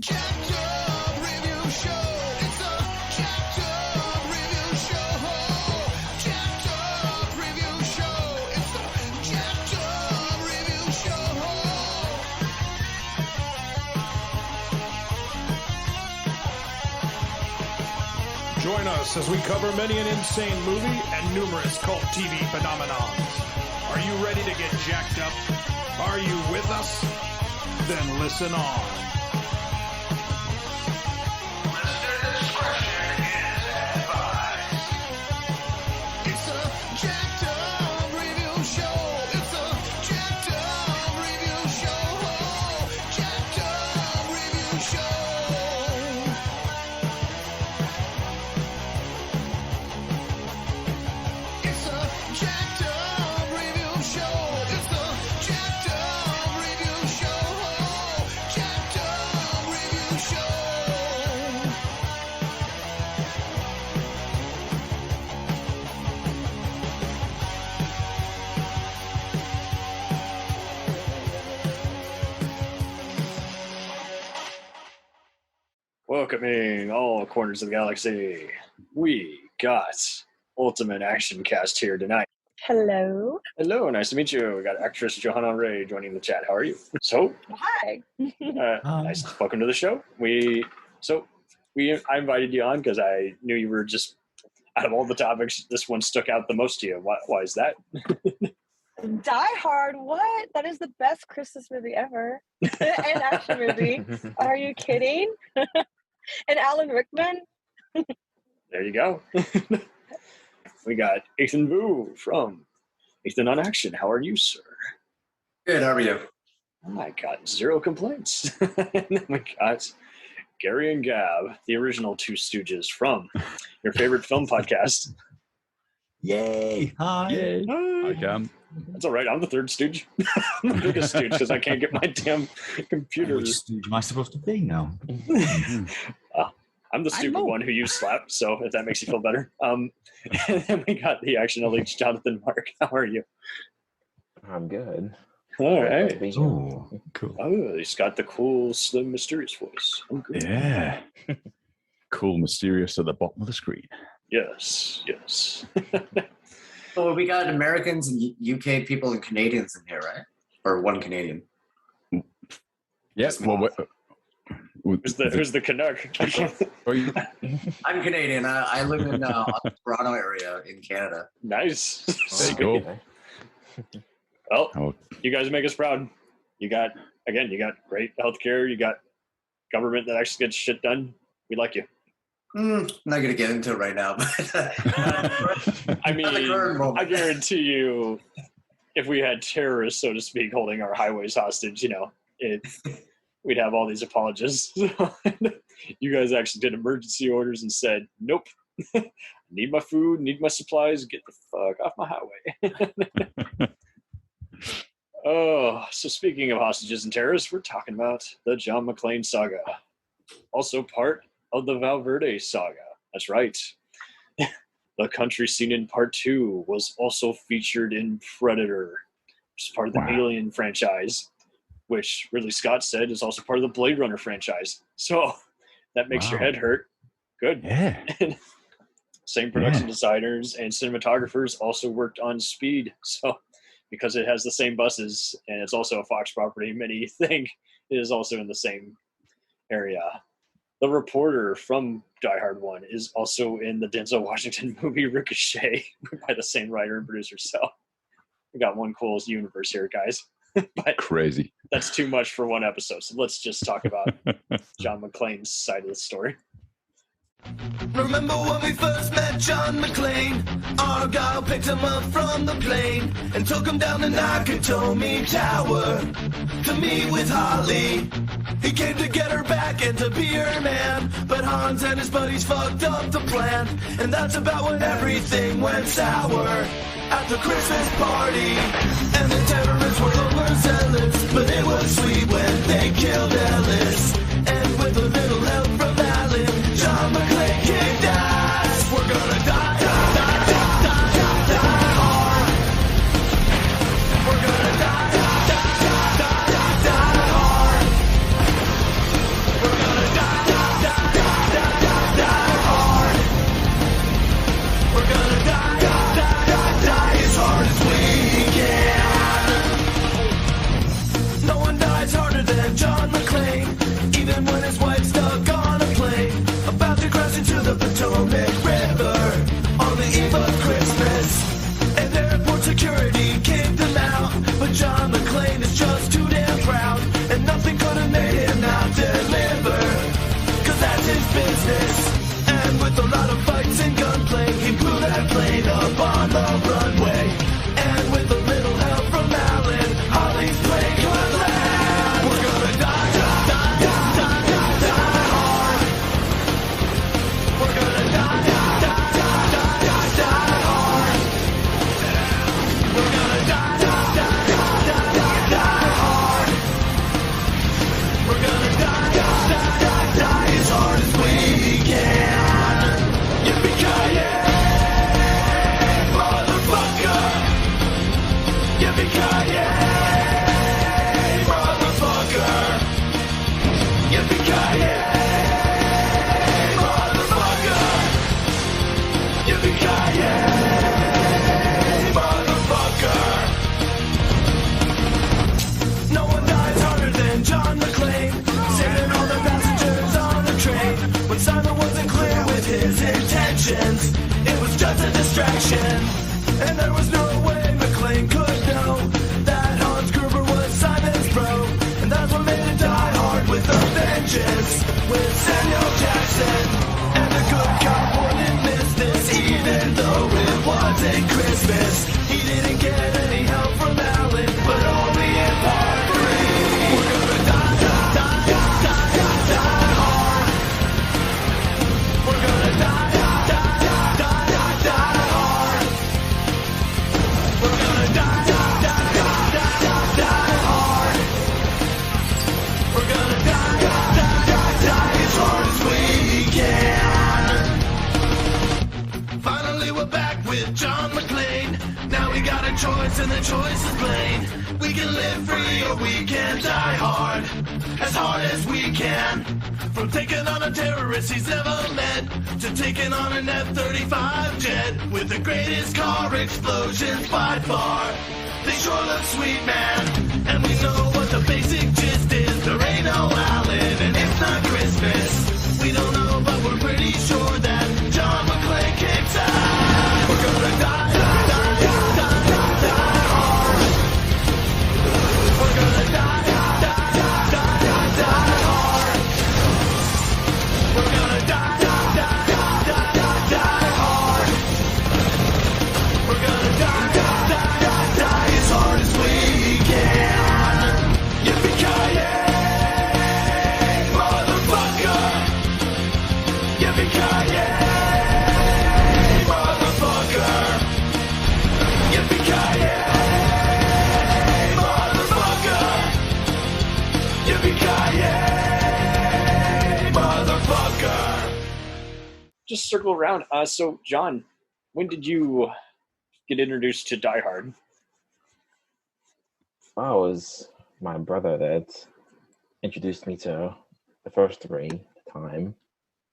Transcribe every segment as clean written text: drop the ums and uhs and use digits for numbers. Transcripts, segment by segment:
Jacked Up Review Show. It's a Jacked Up Review Show. Jacked Up Review Show. It's a Jacked Up Review Show. Join us as we cover many an insane movie and numerous cult TV phenomenons. Are you ready to get jacked up? Are you with us? Then listen on. Listener discretion is advised. It's a Jacked Up Review Show. It's a Jacked Up Review Show. Jacked Up Review Show. It's a Jacked Up Review Show. It's a Jacked Up Review Show. Jacked Up Review Show. Welcoming all corners of the galaxy, we got Ultimate Action Cast here tonight. Hello. Hello, nice to meet you. We got actress Johanna Rae joining the chat. How are you? So, Hi. nice. Welcome to the show. I invited you on because I knew you were just, out of all the topics, this one stuck out the most to you. Why is that? Die Hard. What? That is the best Christmas movie ever. And action movie. Are you kidding? And Alan Rickman. There you go. We got Athan Vu from Athan on Action. How are you, sir? Good, how are you? I got zero complaints. And then we got Gary and Gab, the original Two Stooges from your favorite film podcast. Yay! Hi! Yay. Hi, Cam. That's all right. I'm the third stooge. I'm the biggest stooge because I can't get my damn computer. Which stooge am I supposed to be now? I'm the stupid one who you slapped, so if that makes you feel better. And then we got the Action Elite, Jonathan Mark. How are you? I'm good. All right. Oh, cool. Oh, he's got the cool, slim, mysterious voice. I'm good. Yeah. Cool, mysterious at the bottom of the screen. Yes, yes. Well, we got Americans and UK people and Canadians in here, right? Or one Canadian. Yes. Well, who's the Canuck? I'm Canadian. I live in the Toronto area in Canada. Nice. There you go. Well, you guys make us proud. You got great healthcare. You got government that actually gets shit done. We like you. I'm not going to get into it right now, but I mean, I guarantee you, if we had terrorists, so to speak, holding our highways hostage, we'd have all these apologists. You guys actually did emergency orders and said, nope, need my food, need my supplies, get the fuck off my highway. Oh, so speaking of hostages and terrorists, we're talking about the John McClane saga. Also part of the Valverde saga. That's right. The country scene in part 2 was also featured in Predator, which is part of the Alien franchise, which Ridley Scott said is also part of the Blade Runner franchise. So that makes your head hurt. Good. Yeah. Same production designers and cinematographers also worked on Speed. So because it has the same buses and it's also a Fox property, many think it is also in the same area. The reporter from Die Hard 1 is also in the Denzel Washington movie Ricochet by the same writer and producer. So we got one cool universe here, guys. But crazy. That's too much for one episode. So let's just talk about John McClane's side of the story. Remember when we first met John McClane? Argyle picked him up from the plane and took him down the Nakatomi Tower to meet with Holly. He came to get her back and to be her man, but Hans and his buddies fucked up the plan, and that's about when everything went sour at the Christmas party. And the terrorists were overzealous, but it was sweet when they killed Ellis. And with a little help from Alan, John McClane kicked ass. We're gonna die hard. We're gonna die hard. We're gonna a choice and the choice is plain. We can live free or we can die hard as we can. From taking on a terrorist he's never met, to taking on an F-35 jet, with the greatest car explosions by far. They sure look sweet, man, and we know what the basic gist is. There ain't no Allen and it's not Christmas. We don't know, but we're pretty sure that John McClane kicks out. We're gonna die, die, die, die, die, die hard. We're gonna die, die, die, die, die, die hard. We're gonna die, die, die, die, die, die hard. We're gonna die, die, die, die, die as hard as we can. Yippee-ki-yay, motherfucker. Yippee-ki-yay, motherfucker. Yippee-ki-yay, motherfucker. Yippee-ki-yay, motherfucker. Just circle around. So, John, when did you get introduced to Die Hard? Well, it was my brother that introduced me to the first three at the time.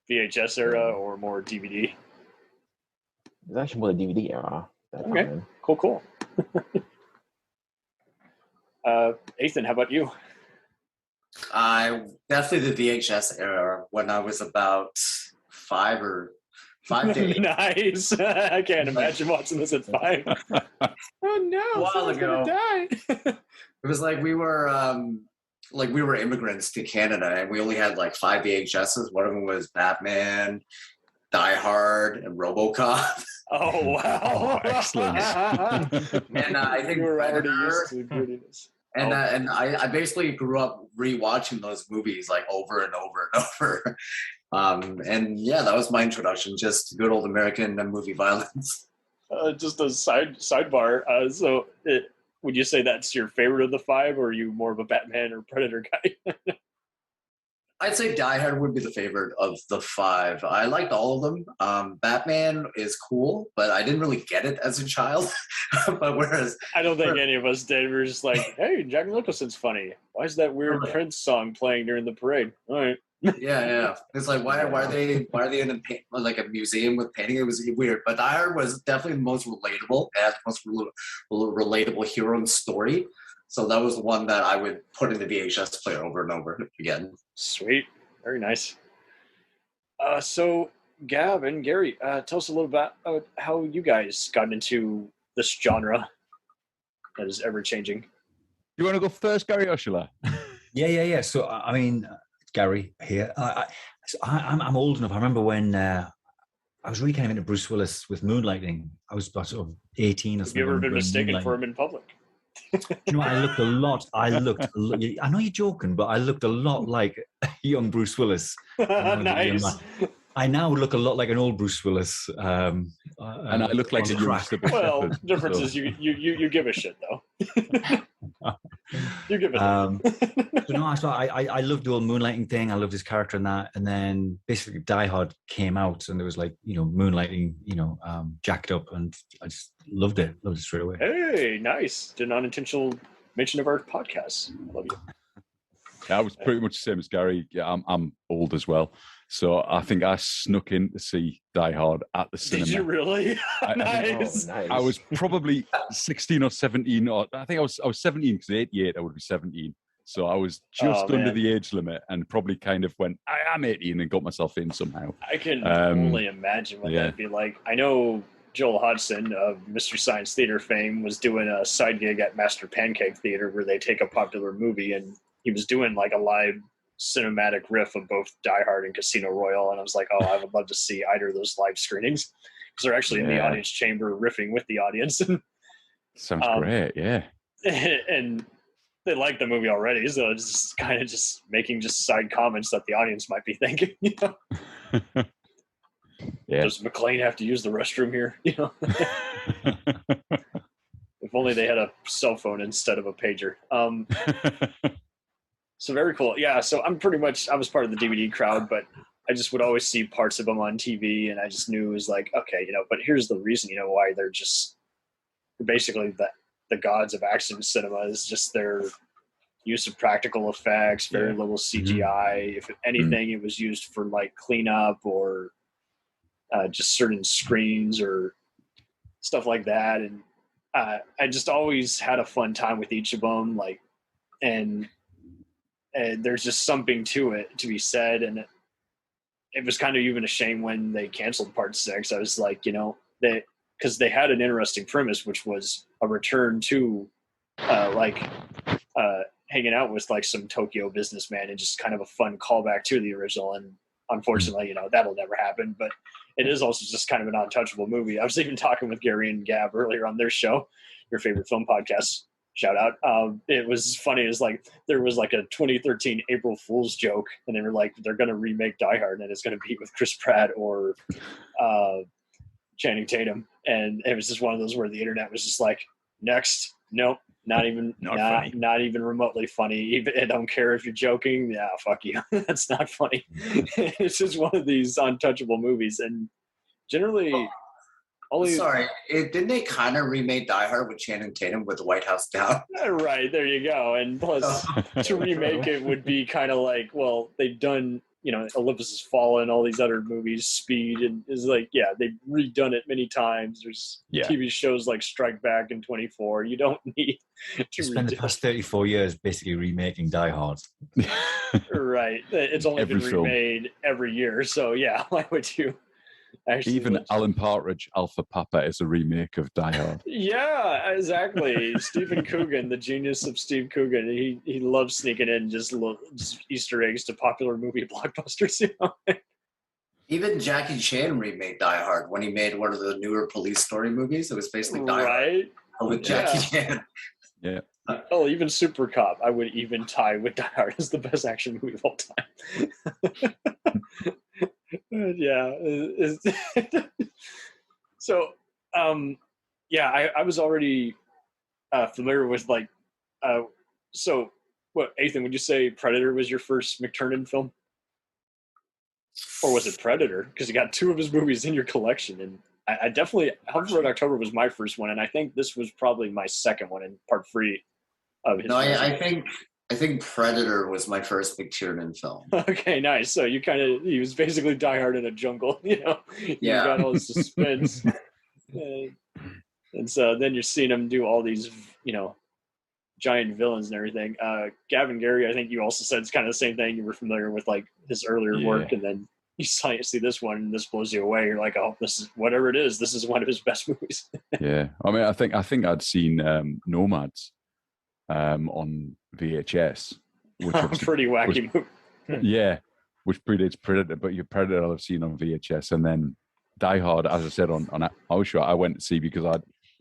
VHS era or more DVD? It was actually more the DVD era at that Okay. time. Cool. Athan, how about you? I definitely the VHS era when I was about 5 to 8. Nice. I can't imagine watching this at 5. Oh no! A while someone's ago. gonna die. It was like we were immigrants to Canada, and we only had like 5 VHSs. One of them was Batman, Die Hard, and RoboCop. Oh wow! Excellent. And I think you were already Predator. used to grittiness. And I basically grew up rewatching those movies like over and over and over. And yeah, that was my introduction, just good old American movie violence. Just a sidebar. Would you say that's your favorite of the 5, or are you more of a Batman or Predator guy? I'd say Die Hard would be the favorite of the 5. I liked all of them. Batman is cool, but I didn't really get it as a child. But whereas I don't think any of us did. We were just like, hey, Jack Nicholson's funny. Why is that weird Prince song playing during the parade? All right. yeah, it's like why are they in a museum with painting? It was weird, but Die Hard was definitely the most relatable. It had the most relatable hero and story. So that was the one that I would put in the VHS player over and over again. Sweet. Very nice. So, Gab and Gary, tell us a little about how you guys got into this genre that is ever-changing. You want to go first, Gary, or shall I? Yeah. So, I mean, Gary here. I'm old enough. I remember when I was really kind of into Bruce Willis with Moonlighting. I was about sort of 18 or something. Have you ever been mistaken for him in public? You know, I looked a lot. I know you're joking, but I looked a lot like young Bruce Willis. Nice. I now look a lot like an old Bruce Willis. And I look like a young Sybil Well, Shepherd, difference so. is you give a shit though. You give it. So no, I loved the old Moonlighting thing. I loved his character in that. And then basically Die Hard came out, and there was like, Moonlighting, jacked up, and I just loved it straight away. Hey, nice. Did an unintentional mention of our podcast. I love you. Yeah, I was pretty much the same as Gary. Yeah, I'm old as well. So I think I snuck in to see Die Hard at the cinema. Did you really? Nice. Nice. I was probably 16 or 17, or I think I was 17 because 88 I would be 17. So I was just under the age limit and probably kind of went, I am 18 and got myself in somehow. I can only imagine what that'd be like. I know Joel Hodgson of Mystery Science Theater fame was doing a side gig at Master Pancake Theater where they take a popular movie, and he was doing like a live cinematic riff of both Die Hard and Casino Royale, and I was like, oh, I would love to see either of those live screenings because they're actually in the audience chamber riffing with the audience. Sounds great, yeah. And they like the movie already, so it's just kind of just making just side comments that the audience might be thinking. Yeah. Does McClane have to use the restroom here? If only they had a cell phone instead of a pager. So very cool. Yeah, so I was part of the DVD crowd, but I just would always see parts of them on TV, and I just knew it was like, okay, but here's the reason, why they're just basically the gods of action cinema. Is just their use of practical effects, very little CGI. If anything, it was used for like cleanup or just certain screens or stuff like that. And I just always had a fun time with each of them. Like, and there's just something to it to be said. And it was kind of even a shame when they canceled Part 6. I was like, because they had an interesting premise, which was a return to hanging out with like some Tokyo businessman and just kind of a fun callback to the original. And unfortunately, that'll never happen. But it is also just kind of an untouchable movie. I was even talking with Gary and Gab earlier on their show, your favorite film podcast. Shout out. It was funny. It was like there was like a 2013 April Fool's joke, and they were like, they're going to remake Die Hard, and it's going to be with Chris Pratt or Channing Tatum. And it was just one of those where the internet was just like, next, nope, not even remotely funny. I don't care if you're joking. Yeah, fuck you. That's not funny. It's just one of these untouchable movies, and generally. Didn't they kind of remake Die Hard with Channing Tatum with the White House Down? Right, there you go. And plus, to remake it would be kind of like, well, they've done, Olympus Has Fallen, all these other movies, Speed, and is like, yeah, they've redone it many times. There's TV shows like Strike Back in 24. You don't need to spend the past 34 years basically remaking Die Hard. Right. It's only been remade every year. So, yeah, why would you? Even Alan Partridge, Alpha Papa, is a remake of Die Hard. Yeah, exactly. Stephen Coogan, the genius of Steve Coogan, he loves sneaking in just Easter eggs to popular movie blockbusters. Even Jackie Chan remade Die Hard when he made one of the newer police story movies. It was basically Die Hard with Jackie Chan. Yeah. Oh, even Super Cop, I would even tie with Die Hard as the best action movie of all time. Yeah. So, I was already familiar with so what, Athan, would you say Predator was your first McTiernan film? Or was it Predator? Because you got two of his movies in your collection. And I definitely, Hunt for Red October was my first one. And I think this was probably my second one in part 3 of his. No, I think Predator was my first McTiernan film. Okay, nice. So he was basically Die Hard in a jungle, You got all the suspense. And so then you're seeing him do all these, giant villains and everything. Gavin Gary, I think you also said it's kind of the same thing. You were familiar with like his earlier work, and then you see this one and this blows you away. You're like, oh, this is whatever it is. This is one of his best movies. Yeah. I mean, I think I'd seen Nomads on VHS, which was pretty wacky movie. Yeah, which predates Predator, but your Predator I've seen on VHS, and then Die Hard, as I said on our show, I went to see because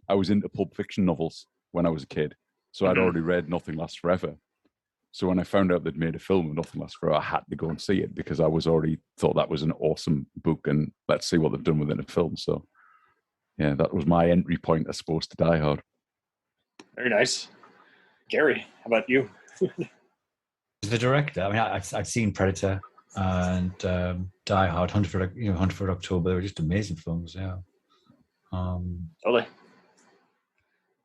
I was into Pulp Fiction novels when I was a kid, so I'd already read Nothing Lasts Forever. So when I found out they'd made a film of Nothing Lasts Forever, I had to go and see it because I was already thought that was an awesome book, and let's see what they've done within a film. So yeah, that was my entry point, I suppose, to Die Hard. Very nice. Gary, how about you? The director. I mean, I'd seen Predator and Die Hard, Hunt for October. They were just amazing films. Yeah. Totally.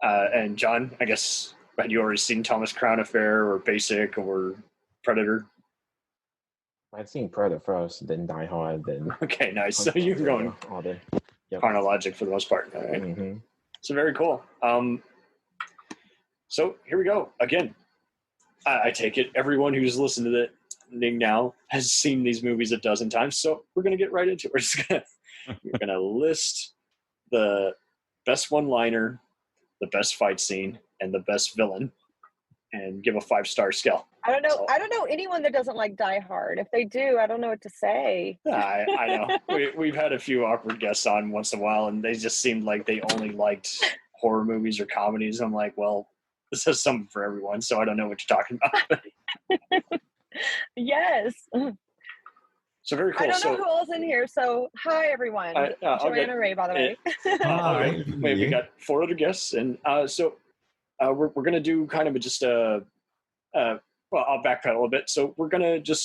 And John, I guess, had you already seen Thomas Crown Affair or Basic or Predator? I'd seen Predator first, then Die Hard, then. Okay, nice. So you're going chronologic for the most part. All right. Mm-hmm. So very cool. So here we go. Again, I take it everyone who's listened to it now has seen these movies a dozen times. So we're going to get right into it. We're going to list the best one-liner, the best fight scene, and the best villain, and give a 5-star scale. I don't know. So, I don't know anyone that doesn't like Die Hard. If they do, I don't know what to say. I know. We've had a few awkward guests on once in a while, and they just seemed like they only liked horror movies or comedies. I'm like, well, this has something for everyone, so I don't know what you're talking about. Yes. So very cool. I don't know who else in here. So hi everyone. Johanna Rae, by the way. Hi. We got 4 other guests, and so we're going to do kind of just well, I'll backpedal a little bit. So we're going to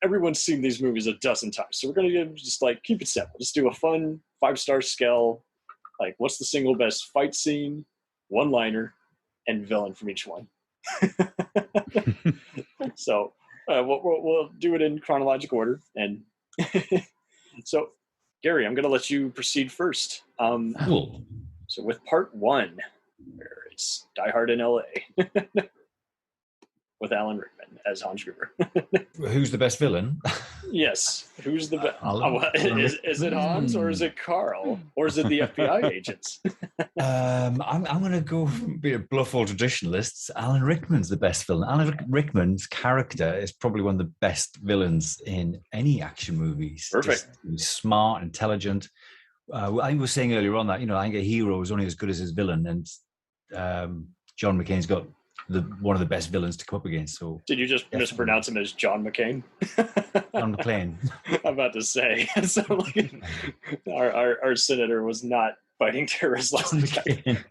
everyone's seen these movies a dozen times, so we're going to just like keep it simple. Just do a fun 5-star scale Like, what's the single best fight scene, one-liner, and villain from each one? So we'll do it in chronological order. And so, Gary, I'm going to let you proceed first. Cool. So with part 1, where it's Die Hard in L.A. with Alan Rickman as Hans Gruber. Who's the best villain? Yes. Who's the best? Alan Is it Hans or is it Carl or is it the FBI agents? I'm going to go be a bluff all traditionalists. Alan Rickman's the best villain. Alan Rickman's character is probably one of the best villains in any action movies. Perfect. He's smart, intelligent. I was saying earlier on that, I think a hero is only as good as his villain, and John McCain's got one of the best villains to come up against. So did you just mispronounce him as John McCain? John McClane. I'm about to say. So like, our senator was not fighting terrorists last weekend.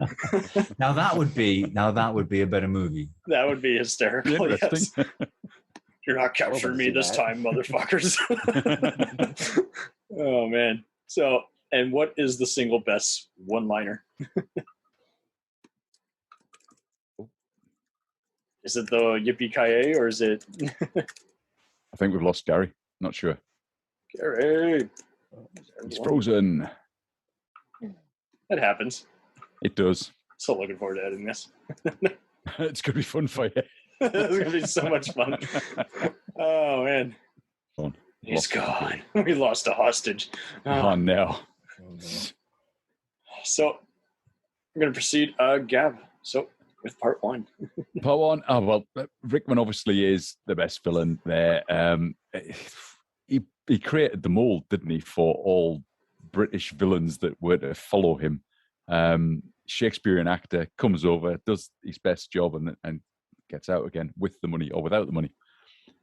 Now that would be a better movie. That would be hysterical. Yes. You're not capturing me this time, motherfuckers. Oh man. So, and what is the single best one-liner? Is it the yippee-ki-yay or is it? I think we've lost Gary. Not sure. Gary. He's frozen. That happens. It does. So looking forward to editing this. It's going to be fun for you. It's going to be so much fun. Oh, man. Fun. He's gone. We lost a hostage. Oh, no. So I'm going to proceed. Gab. So with part 1. Part 1. Oh, well, Rickman obviously is the best villain there. He created the mold, didn't he, for all British villains that were to follow him. Shakespearean actor comes over, does his best job, and gets out again with the money or without the money.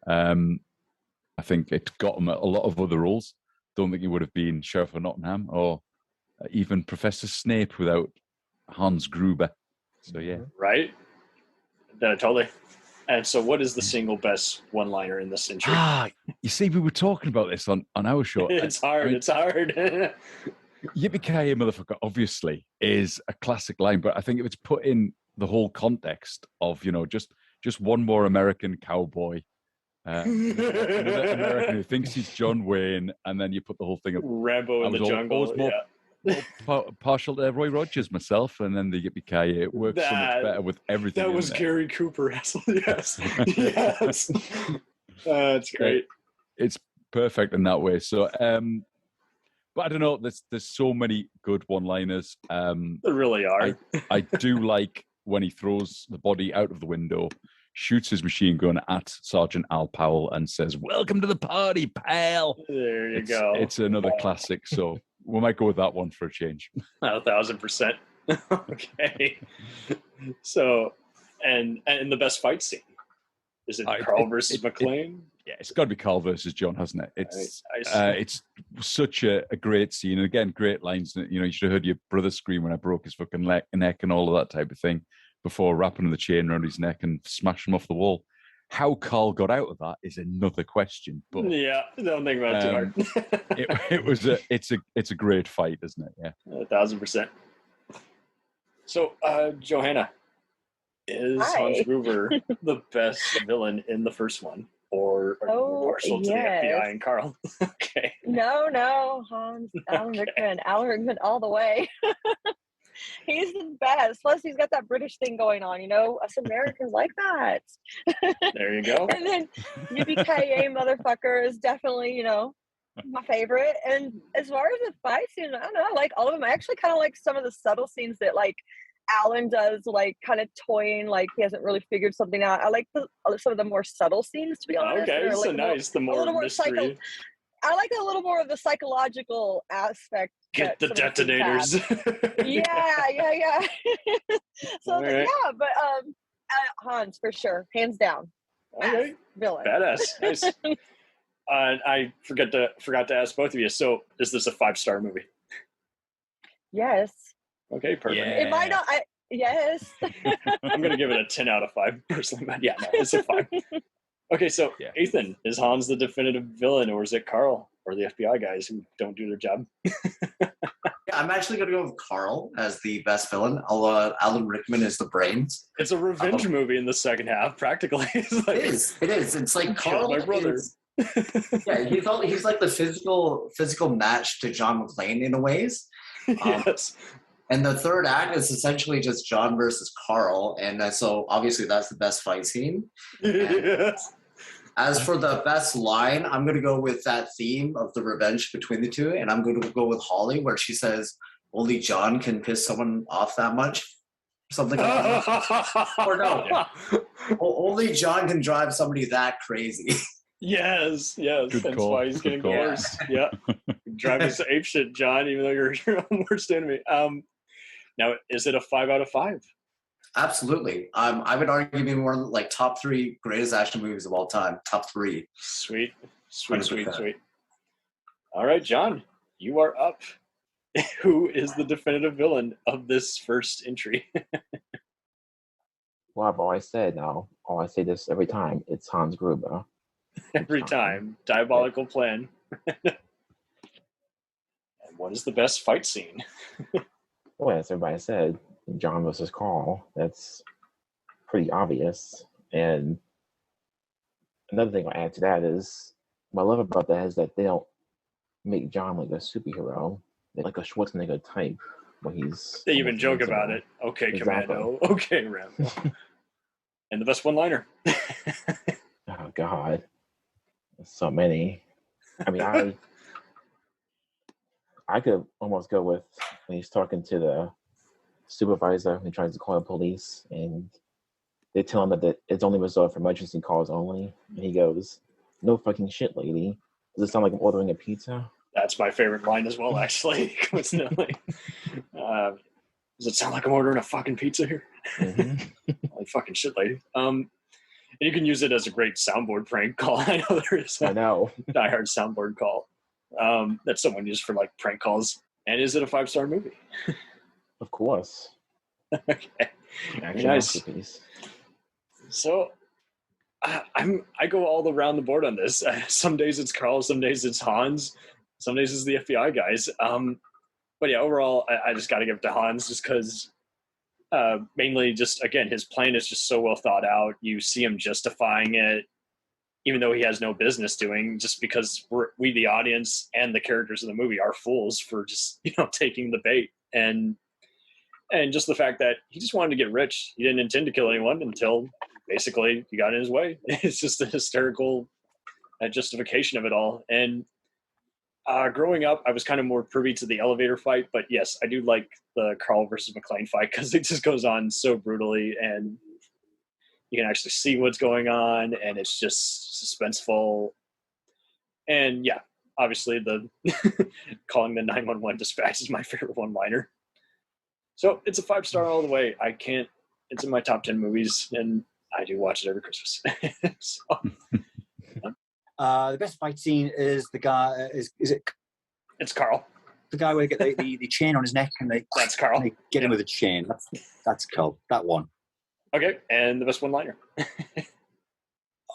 I think it got him a lot of other roles. Don't think he would have been Sheriff of Nottingham or even Professor Snape without Hans Gruber. So yeah, right. Totally. And so, what is the single best one-liner in this century? You see, we were talking about this on our show. It's hard. It's hard. Yippee-ki-yay, motherfucker, obviously, is a classic line, but I think if it's put in the whole context of, just one more American cowboy, another American who thinks he's John Wayne, and then you put the whole thing of Rambo in the jungle. Partial to Roy Rogers myself, and then the yippee-ki-yay. It works so much better with everything. That was Gary Cooper. Yes. Yes. That's great. It's perfect in that way. So, but I don't know. There's so many good one-liners. There really are. I do like when he throws the body out of the window, shoots his machine gun at Sergeant Al Powell, and says, "Welcome to the party, pal." There you go. It's another classic. So we might go with that one for a change. 1,000%. Okay. So, and the best fight scene, is it Carl versus McClane? Yeah, it's got to be Carl versus John, hasn't it? It's such a great scene, and again, great lines. You should have heard your brother scream when I broke his fucking neck and all of that type of thing before wrapping the chain around his neck and smashing him off the wall. How Carl got out of that is another question. But yeah, don't think about it too hard. It's a great fight, isn't it? Yeah, 1,000%. So, Johanna, is Hans Gruber the best villain in the first one, or are you partial to the FBI and Carl? Okay. No, Hans, Alan Rickman all the way. He's the best. Plus, he's got that British thing going on. Us Americans like that. There you go. And then yippee-ki-yay, motherfucker is definitely, my favorite. And as far as the fight scene, I don't know. I like all of them. I actually kind of like some of the subtle scenes that Alan does, kind of toying, he hasn't really figured something out. I like some of the more subtle scenes, to be honest. Okay, so nice. The more mystery. I like a little more of the psychological aspect. Get the detonators. Yeah. So but Hans for sure, hands down. Okay. Villain. Badass. Nice. I forgot to ask both of you. So, is this a 5-star movie? Yes. Okay, perfect. Yeah. It might not. Yes. I'm gonna give it a 10 out of 5 personally, but yeah, no, it's a 5. Okay, so Athan, is Hans the definitive villain, or is it Carl or the FBI guys who don't do their job? I'm actually going to go with Carl as the best villain. Alan Rickman is the brains. It's a revenge movie in the second half, practically. It's like, It is. It's like killed Carl. my brother. Yeah, he's like the physical match to John McClane in a ways. Yes. And the third act is essentially just John versus Carl, and so obviously that's the best fight scene. Yes. As for the best line, I'm going to go with that theme of the revenge between the two, and I'm going to go with Holly, where she says, "Only John can piss someone off that much," something like that. Or no, only John can drive somebody that crazy. Yes. Good That's call. why he's getting Good call. divorced. Yeah. Drive us to ape shit, John, even though you're your own worst enemy. Now, is it a 5 out of 5? Absolutely. I would argue maybe one of the like top 3 greatest action movies of all time. Top 3. Sweet. 100%. All right, John, you are up. Who is the definitive villain of this first entry? Well, I've always said now. I say this every time. It's Hans Gruber. Every time. Diabolical plan. And what is the best fight scene? Well, as everybody said, John versus Carl. That's pretty obvious. And another thing I'll add to that is what I love about that is that they don't make John like a superhero. They're like a Schwarzenegger type where he's. They even joke about it. Okay, Exactly. Commando. Okay, Rambo. And the best one-liner. Oh God, there's so many. I mean, I could almost go with when he's talking to the supervisor and tries to call the police, and they tell him that it's only reserved for emergency calls only. And he goes, "No fucking shit, lady. Does it sound like I'm ordering a pizza?" That's my favorite line as well, actually, coincidentally. Does it sound like I'm ordering a fucking pizza here? Mm-hmm. Holy fucking shit, lady. And you can use it as a great soundboard prank call. I know there is I know. Die Hard soundboard call that someone used for like prank calls. And is it a 5-star movie? Of course. Okay. Action Nice. masterpiece. So I go all around the board on this. Some days it's Carl, some days it's Hans, some days it's the FBI guys. But yeah, overall, I just got to give it to Hans just because mainly just, again, his plan is just so well thought out. You see him justifying it, even though he has no business doing, just because we, the audience and the characters of the movie, are fools for just, taking the bait. And just the fact that he just wanted to get rich. He didn't intend to kill anyone until basically he got in his way. It's just a hysterical justification of it all. And growing up, I was kind of more privy to the elevator fight, but yes, I do like the Carl versus McClane fight because it just goes on so brutally, and you can actually see what's going on, and it's just suspenseful. And yeah, obviously the calling the 911 dispatch is my favorite one-liner. So it's a 5-star all the way. It's in my top 10 movies, and I do watch it every Christmas. So. The best fight scene is the guy. Is it? It's Carl. The guy where they get the chain on his neck and they. That's Carl. They get him with a chain. That's Carl. That one. Okay, and the best one-liner.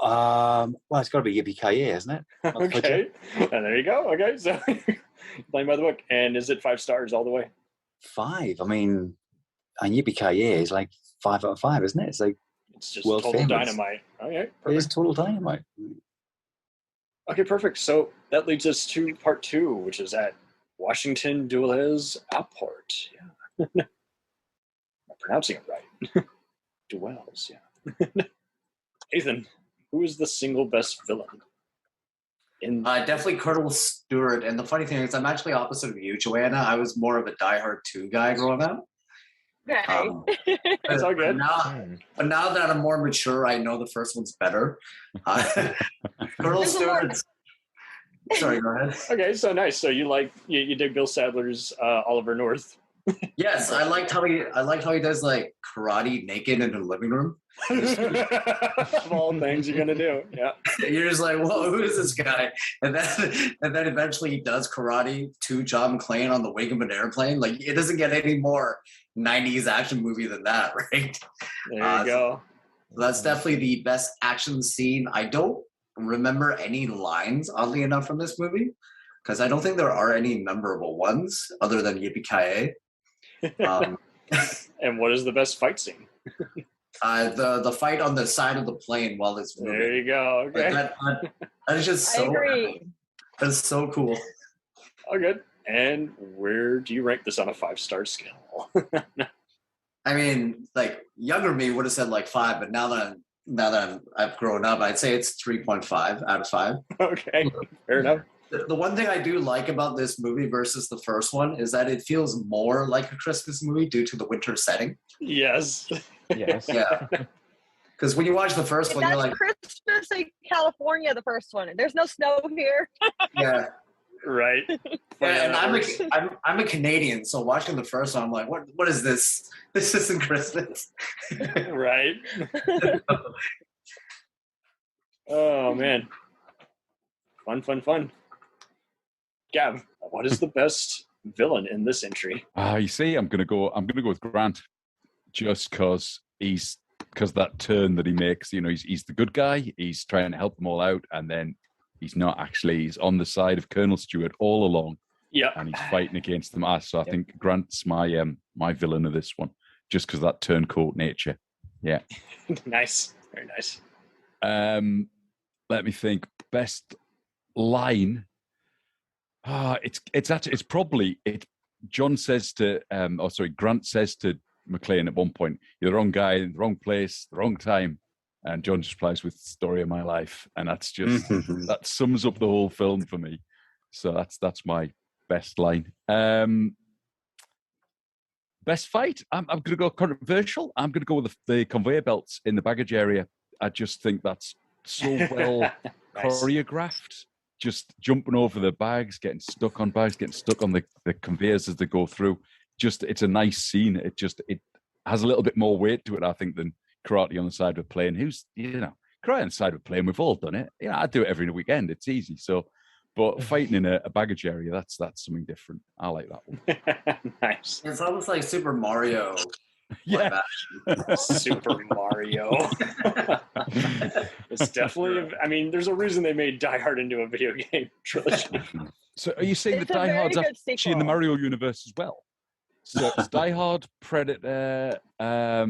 Well, it's got to be Yippee-Ki-Yay, isn't it? Okay, and there you go. Okay, so playing by the book. And is it 5 stars all the way? 5. I mean, and Yippee-Ki-Yay is like 5 out of 5, isn't it? It's like It's just world total famous. dynamite. Okay, It is perfect. total dynamite. Okay, perfect. So that leads us to part 2, which is at Washington Dulles Airport. Yeah. I'm pronouncing it right. Dwells, yeah. Athan, who is the single best villain? Definitely Colonel Stewart. And the funny thing is, I'm actually opposite of you, Joanna. I was more of a Die Hard 2 guy growing up. Okay. It's all good. But now that I'm more mature, I know the first one's better. Colonel Stewart. Sorry, go ahead. Okay, so nice. So you dig Bill Sadler's Oliver North. Yes, I liked how he does like karate naked in the living room. Of all things you're gonna do. Yeah. You're just like, whoa, who is this guy? And then eventually he does karate to John McClane on the wing of an airplane. Like, it doesn't get any more 90s action movie than that, right? There you go. So that's definitely the best action scene. I don't remember any lines, oddly enough, from this movie. because I don't think there are any memorable ones other than Yippee-Ki-Yay. And what is the best fight scene? The fight on the side of the plane while it's moving. There you go. Okay. That is just so. I agree. That's so cool. Oh, good. And where do you rank this on a 5-star scale? I mean, like younger me would have said like 5, but now that I've grown up, I'd say it's 3.5 out of 5. Okay, fair enough. The one thing I do like about this movie versus the first one is that it feels more like a Christmas movie due to the winter setting. Yes. Yes. Yeah. Because when you watch the first one, That's you're like, Christmas in California, the first one. There's no snow here. yeah. Right. Yeah, and I'm a Canadian, so watching the first one, I'm like, what is this? This isn't Christmas. Right. Oh man. Fun. Gab, what is the best villain in this entry? You see, I'm gonna go with Grant, just because that turn that he makes. You know, he's the good guy. He's trying to help them all out, and then he's not actually. He's on the side of Colonel Stewart all along. Yeah, and he's fighting against them. So I think Grant's my villain of this one, just because that turncoat nature. Yeah. Nice, very nice. Let me think. Best line. It's probably Grant says to McClane at one point, "You're the wrong guy in the wrong place, the wrong time," and John just replies with "Story of my life," and that's just that sums up the whole film for me. So that's my best line. Best fight. I'm going to go controversial. I'm going to go with the conveyor belts in the baggage area. I just think that's so well choreographed. Just jumping over the bags, getting stuck on bags, getting stuck on the conveyors as they go through. Just, it's a nice scene. It has a little bit more weight to it, I think, than karate on the side of a plane. Karate on the side of a plane, we've all done it. I do it every weekend. It's easy. So, but fighting in a baggage area, that's something different. I like that one. Nice. It's almost like Super Mario. Yeah. Super Mario. It's definitely, I mean, there's a reason they made Die Hard into a video game trilogy. So are you saying It's that a Die very Hard's good actually in the sequel. Mario universe as well? So it's Die Hard, Predator,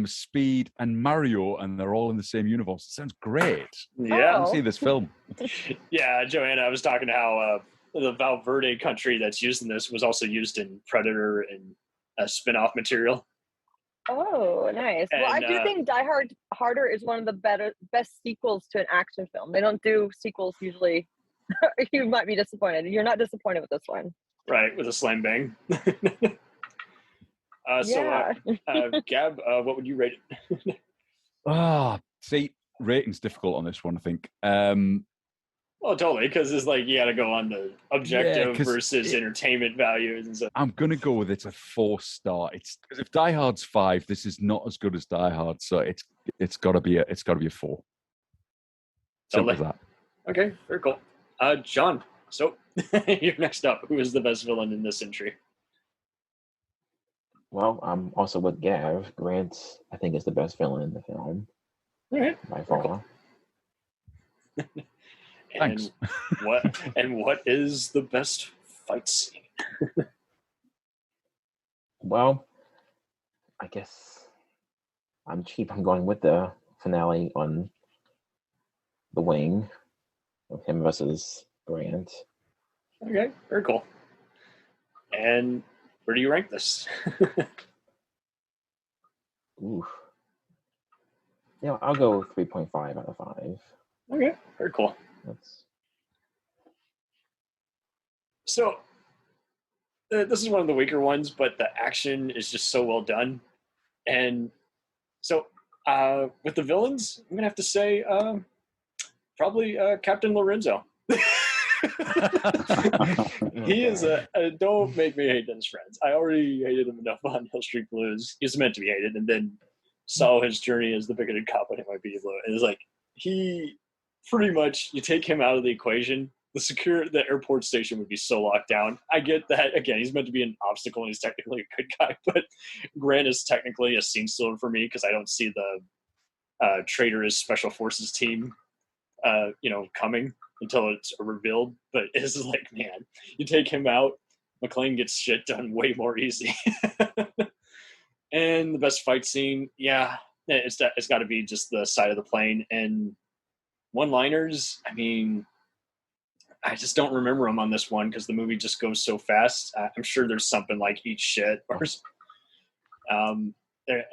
Speed, and Mario, and they're all in the same universe. It sounds great. Yeah. I see this film. Yeah, Johanna, I was talking how the Valverde country that's used in this was also used in Predator and spin-off material. Oh, nice. Well, I And, do think Die Harder is one of the best sequels to an action film. They don't do sequels usually. You might be disappointed. You're not disappointed with this one. Right, with a slam bang. Yeah. Gab, what would you rate it? See, rating's difficult on this one, I think. Well, totally, because it's like you got to go on the objective 'cause versus entertainment values and stuff. I'm gonna go with it's a 4-star. It's because if Die Hard's 5, this is not as good as Die Hard, so it's gotta be a 4. Simple as that. Okay, very cool. John, so you're next up. Who is the best villain in this entry? Well, I'm also with Gav. Grant, I think, is the best villain in the film All right. by far. Thanks. What is the best fight scene? Well, I guess I'm cheap. I'm going with the finale on the wing of him versus Grant. Okay, very cool. And where do you rank this? Ooh. Yeah, I'll go 3.5 out of 5. Okay, very cool. That's So this is one of the weaker ones, but the action is just so well done. And so with the villains, I'm gonna have to say probably Captain Lorenzo. He is don't make me hate Dennis Friends. I already hated him enough on Hill Street Blues. He's meant to be hated, and then saw his journey as the bigoted cop on NYPD Blue. And it's like he pretty much, you take him out of the equation, the airport station would be so locked down. I get that, again, he's meant to be an obstacle and he's technically a good guy, but Grant is technically a scene stealer for me because I don't see the traitorous special forces team coming. until it's revealed. But it's like, man, you take him out, McClane gets shit done way more easy. And the best fight scene, yeah, it's got to be just the side of the plane. And one-liners, I mean, I just don't remember them on this one because the movie just goes so fast. I'm sure there's something like eat shit or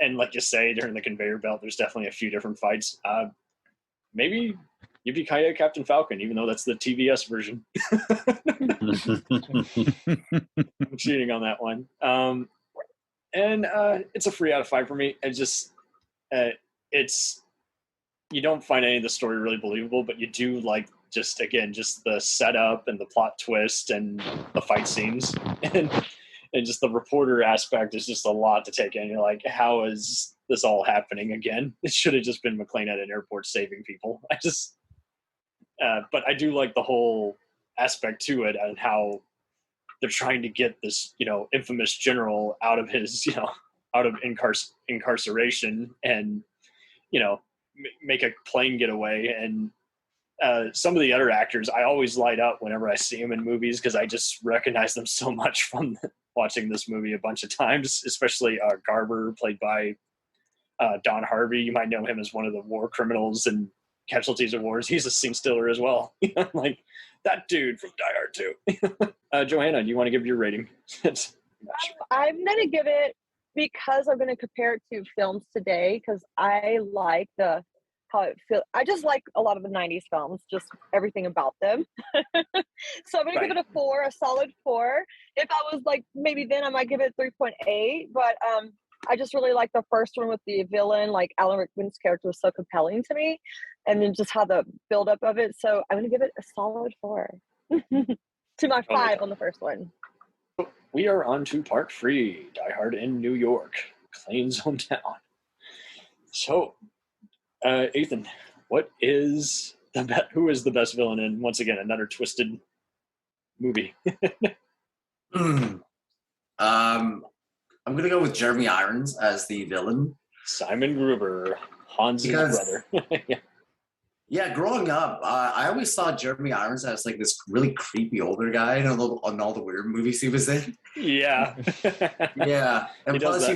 and like you say, during the conveyor belt, there's definitely a few different fights. Maybe Yippee-ki-yay, Captain Falcon, even though that's the TVS version. I'm cheating on that one. And it's a 3 out of 5 for me. It just, it's, you don't find any of the story really believable, but you do like just the setup and the plot twist and the fight scenes. And just the reporter aspect is just a lot to take in. You're like, how is this all happening again? It should have just been McClane at an airport saving people. But I do like the whole aspect to it and how they're trying to get this, infamous general out of his, out of incarceration and, make a plane getaway. And some of the other actors, I always light up whenever I see them in movies because I just recognize them so much from watching this movie a bunch of times, especially Garber, played by Don Harvey. You might know him as one of the war criminals and Casualties of Wars. He's a scene stealer as well. Like that dude from Die Hard 2. Johanna, do you want to give your rating? I'm going to give it, because I'm going to compare it to films today, because I like how it feels. I just like a lot of the 90s films, just everything about them. So I'm going to give it a 4, a solid 4. If I was like, maybe then I might give it 3.8, but I just really like the first one with the villain. Like Alan Rickman's character was so compelling to me, and then just how the buildup of it. So I'm going to give it a solid 4 to my 5 on the first one. We are on to part 3, Die Hard in New York, McClane's hometown. So, Athan, who is the best villain in, once again, another twisted movie? I'm going to go with Jeremy Irons as the villain. Simon Gruber, Hans's brother. Yeah, growing up, I always saw Jeremy Irons as like this really creepy older guy on all the weird movies he was in. Yeah. Yeah. And plus he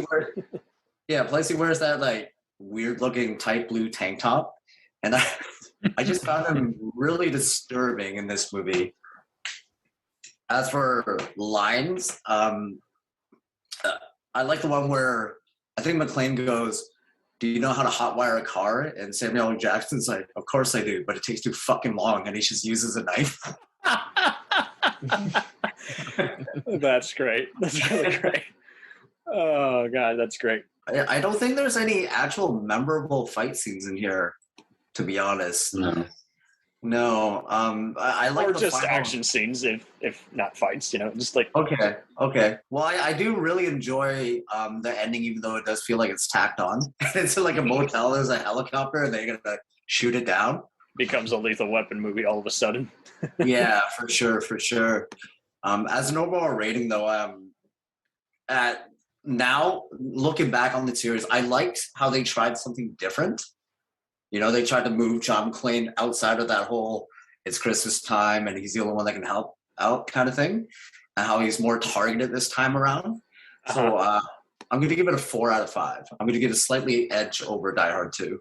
wears that like weird looking tight blue tank top. And I just found him really disturbing in this movie. As for lines, I like the one where I think McClane goes, "Do you know how to hotwire a car?" And Samuel L. Jackson's like, "Of course I do, but it takes too fucking long," and he just uses a knife. That's great. That's really great. Oh God, that's great. I don't think there's any actual memorable fight scenes in here, to be honest. No. I like or the just final action scenes, if not fights. Just like Okay. Well, I do really enjoy the ending, even though it does feel like it's tacked on. It's like a motel. There's a helicopter, and they're gonna shoot it down. Becomes a Lethal Weapon movie all of a sudden. Yeah, for sure. As an overall rating, though, now looking back on the series, I liked how they tried something different. They tried to move John McClane outside of that whole "it's Christmas time and he's the only one that can help out" kind of thing, and how he's more targeted this time around. So I'm going to give it a 4 out of 5. I'm going to give it a slightly edge over Die Hard 2.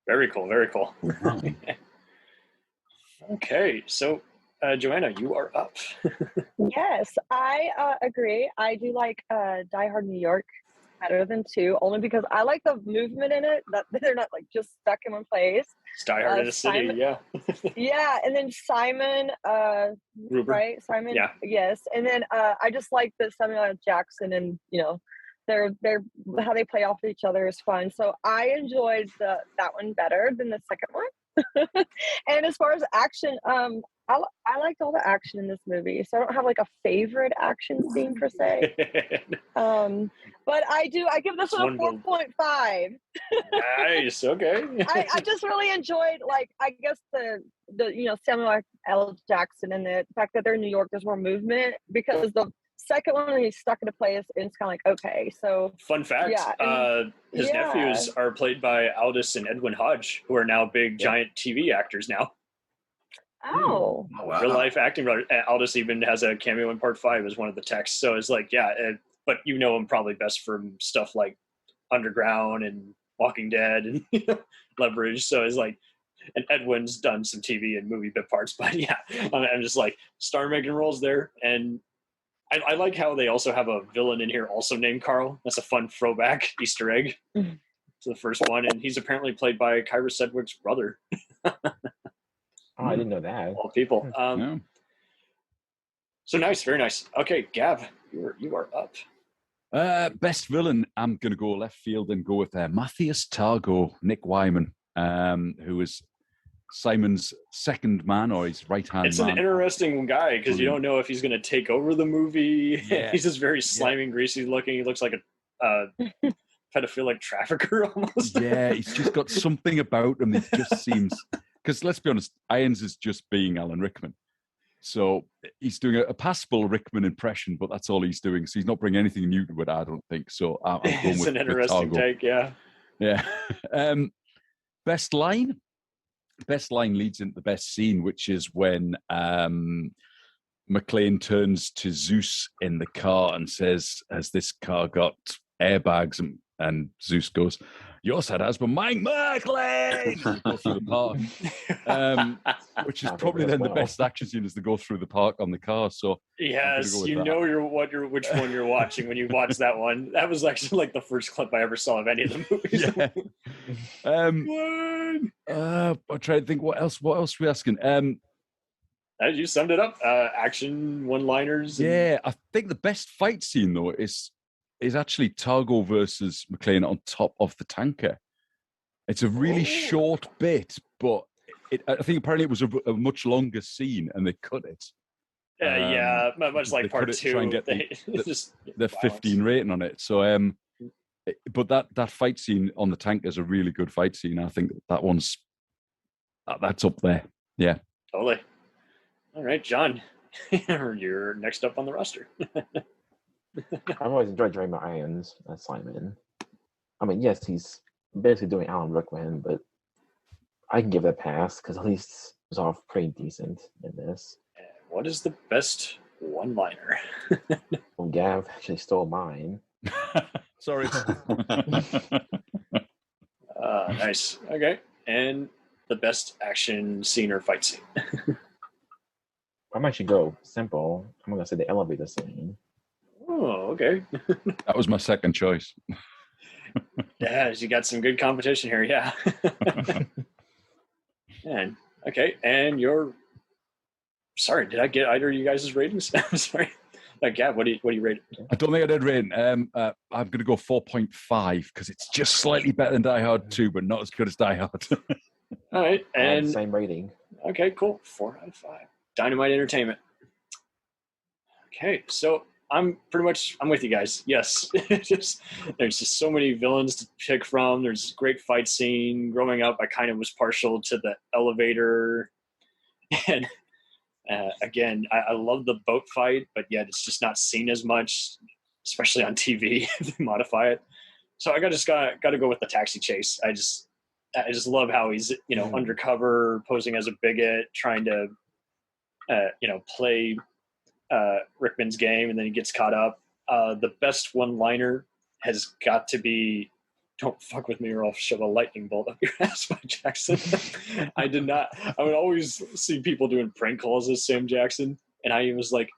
Very cool. Okay, so Johanna, you are up. Yes, I agree. I do like Die Hard New York better than 2, only because I like the movement in it, that they're not like just stuck in one place. It's Die Hard in a city, yeah. Yeah, and then Simon, Gruber. right? Simon, yeah. Yes, and then I just like that Samuel L. Jackson and they're how they play off each other is fun. So I enjoyed that one better than the second one. And as far as action, I liked all the action in this movie, so I don't have like a favorite action scene per se. But I give this one a 4.5. Nice. Okay. I just really enjoyed, like, I guess the Samuel L. Jackson and the fact that they're in New York, there's more movement, because the second one he's stuck in a place and it's kind of like, okay, so fun fact, his nephews are played by Aldous and Edwin Hodge, who are now big giant TV actors now. Oh. Oh, wow. Real life acting brother. Aldous even has a cameo in part 5 as one of the texts. So it's like, but you know him probably best from stuff like Underground and Walking Dead and Leverage. So it's like, and Edwin's done some TV and movie bit parts, but yeah, I'm just like star making roles there. And I like how they also have a villain in here also named Carl. That's a fun throwback Easter egg to the first one. And he's apparently played by Kyra Sedgwick's brother. Oh, I didn't know that. All people. Yeah. So nice, very nice. Okay, Gav, you are up. Best villain, I'm going to go left field and go with Matthias Targo, Nick Wyman, who is Simon's second man or his right-hand man. It's an interesting guy because you don't know if he's going to take over the movie. Yeah. He's just very slimy and greasy looking. He looks like a pedophilic trafficker almost. Yeah, he's just got something about him that just seems... Because let's be honest, Irons is just being Alan Rickman. So he's doing a passable Rickman impression, but that's all he's doing. So he's not bringing anything new to it, I don't think. So I'm going It's with an interesting Targo. take, yeah. Yeah. Best line? Best line leads into the best scene, which is when McClane turns to Zeus in the car and says, has this car got airbags? And Zeus goes, yours had has, but mine, McClane! Go through the park. Which is probably then the best action scene as they go through the park on the car. So yes, you know which one you're watching when you watch that one. That was actually like the first clip I ever saw of any of the movies. Yeah. I'm trying to think what else are we asking? You summed it up. Action one-liners. Yeah, I think the best fight scene though is actually Targo versus McClane on top of the tanker. It's a really short bit, but I think apparently it was a much longer scene and they cut it. Much like part 2. Try and get the 15 rating on it. So, but that fight scene on the tanker is a really good fight scene. I think that's up there. Yeah. Totally. All right, John, you're next up on the roster. I've always enjoyed Jeremy Irons as Simon. I mean, yes, he's basically doing Alan Rickman, but I can give it a pass because at least it's off pretty decent in this. What is the best one-liner? Well, Gav actually stole mine. Sorry. Nice. Okay. And the best action scene or fight scene? I might actually go simple. I'm going to say the elevator scene. Oh, okay. That was my second choice. Yeah, you got some good competition here. Yeah. And okay, and sorry, did I get either of you guys' ratings? I'm sorry. Gab, what do you rate it? I don't think I did rating. I'm going to go 4.5 because it's just slightly better than Die Hard 2, but not as good as Die Hard. All right, and same rating. Okay, cool. 4 out of 5. Dynamite Entertainment. Okay, so I'm with you guys. Yes. There's just so many villains to pick from. There's a great fight scene. Growing up, I kind of was partial to the elevator. And again, I love the boat fight, but yet it's just not seen as much, especially on TV if they modify it. So I got to go with the taxi chase. I just love how he's, undercover, posing as a bigot, trying to, play Rickman's game, and then he gets caught up. The best one-liner has got to be, "Don't fuck with me or I'll shove a lightning bolt up your ass," by Jackson. I would always see people doing prank calls as Sam Jackson, and I was like,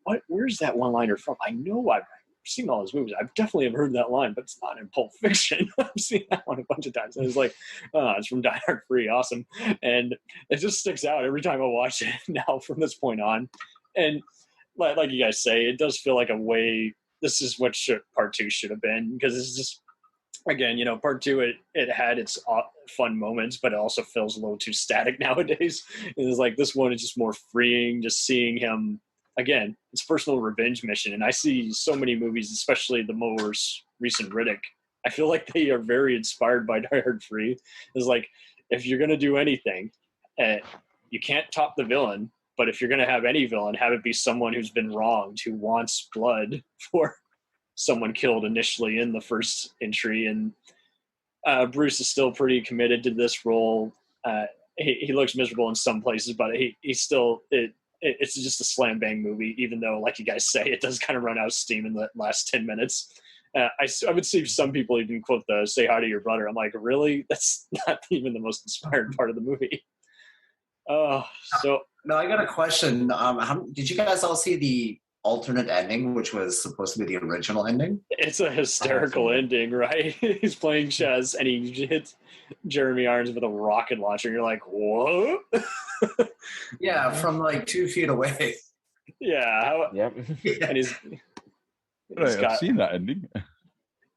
what, where's that one-liner from? I know I've seen all his movies. I definitely have heard that line, but it's not in Pulp Fiction. I've seen that one a bunch of times. And it's like, it's from Die Hard 3. Awesome. And it just sticks out every time I watch it now from this point on. And like you guys say, it does feel like a way, this is what part 2 should have been, because it's just, again, part 2, it had its fun moments, but it also feels a little too static nowadays. It's like this one is just more freeing, just seeing him, again, it's personal revenge mission. And I see so many movies, especially the more recent Riddick, I feel like they are very inspired by Die Hard 3. It's like, if you're going to do anything, you can't top the villain, but if you're going to have any villain, have it be someone who's been wronged, who wants blood for someone killed initially in the first entry. And Bruce is still pretty committed to this role. he looks miserable in some places, but he still it's just a slam bang movie, even though, like you guys say, it does kind of run out of steam in the last 10 minutes. I would see some people even quote the "say hi to your brother." I'm like, really? That's not even the most inspired part of the movie. So no, I got a question. Did you guys all see the alternate ending, which was supposed to be the original ending? It's a hysterical ending, right? He's playing chess and he hits Jeremy Irons with a rocket launcher. And you're like, what? Yeah, from like 2 feet away. Yeah. Yep. And he's I've seen that ending.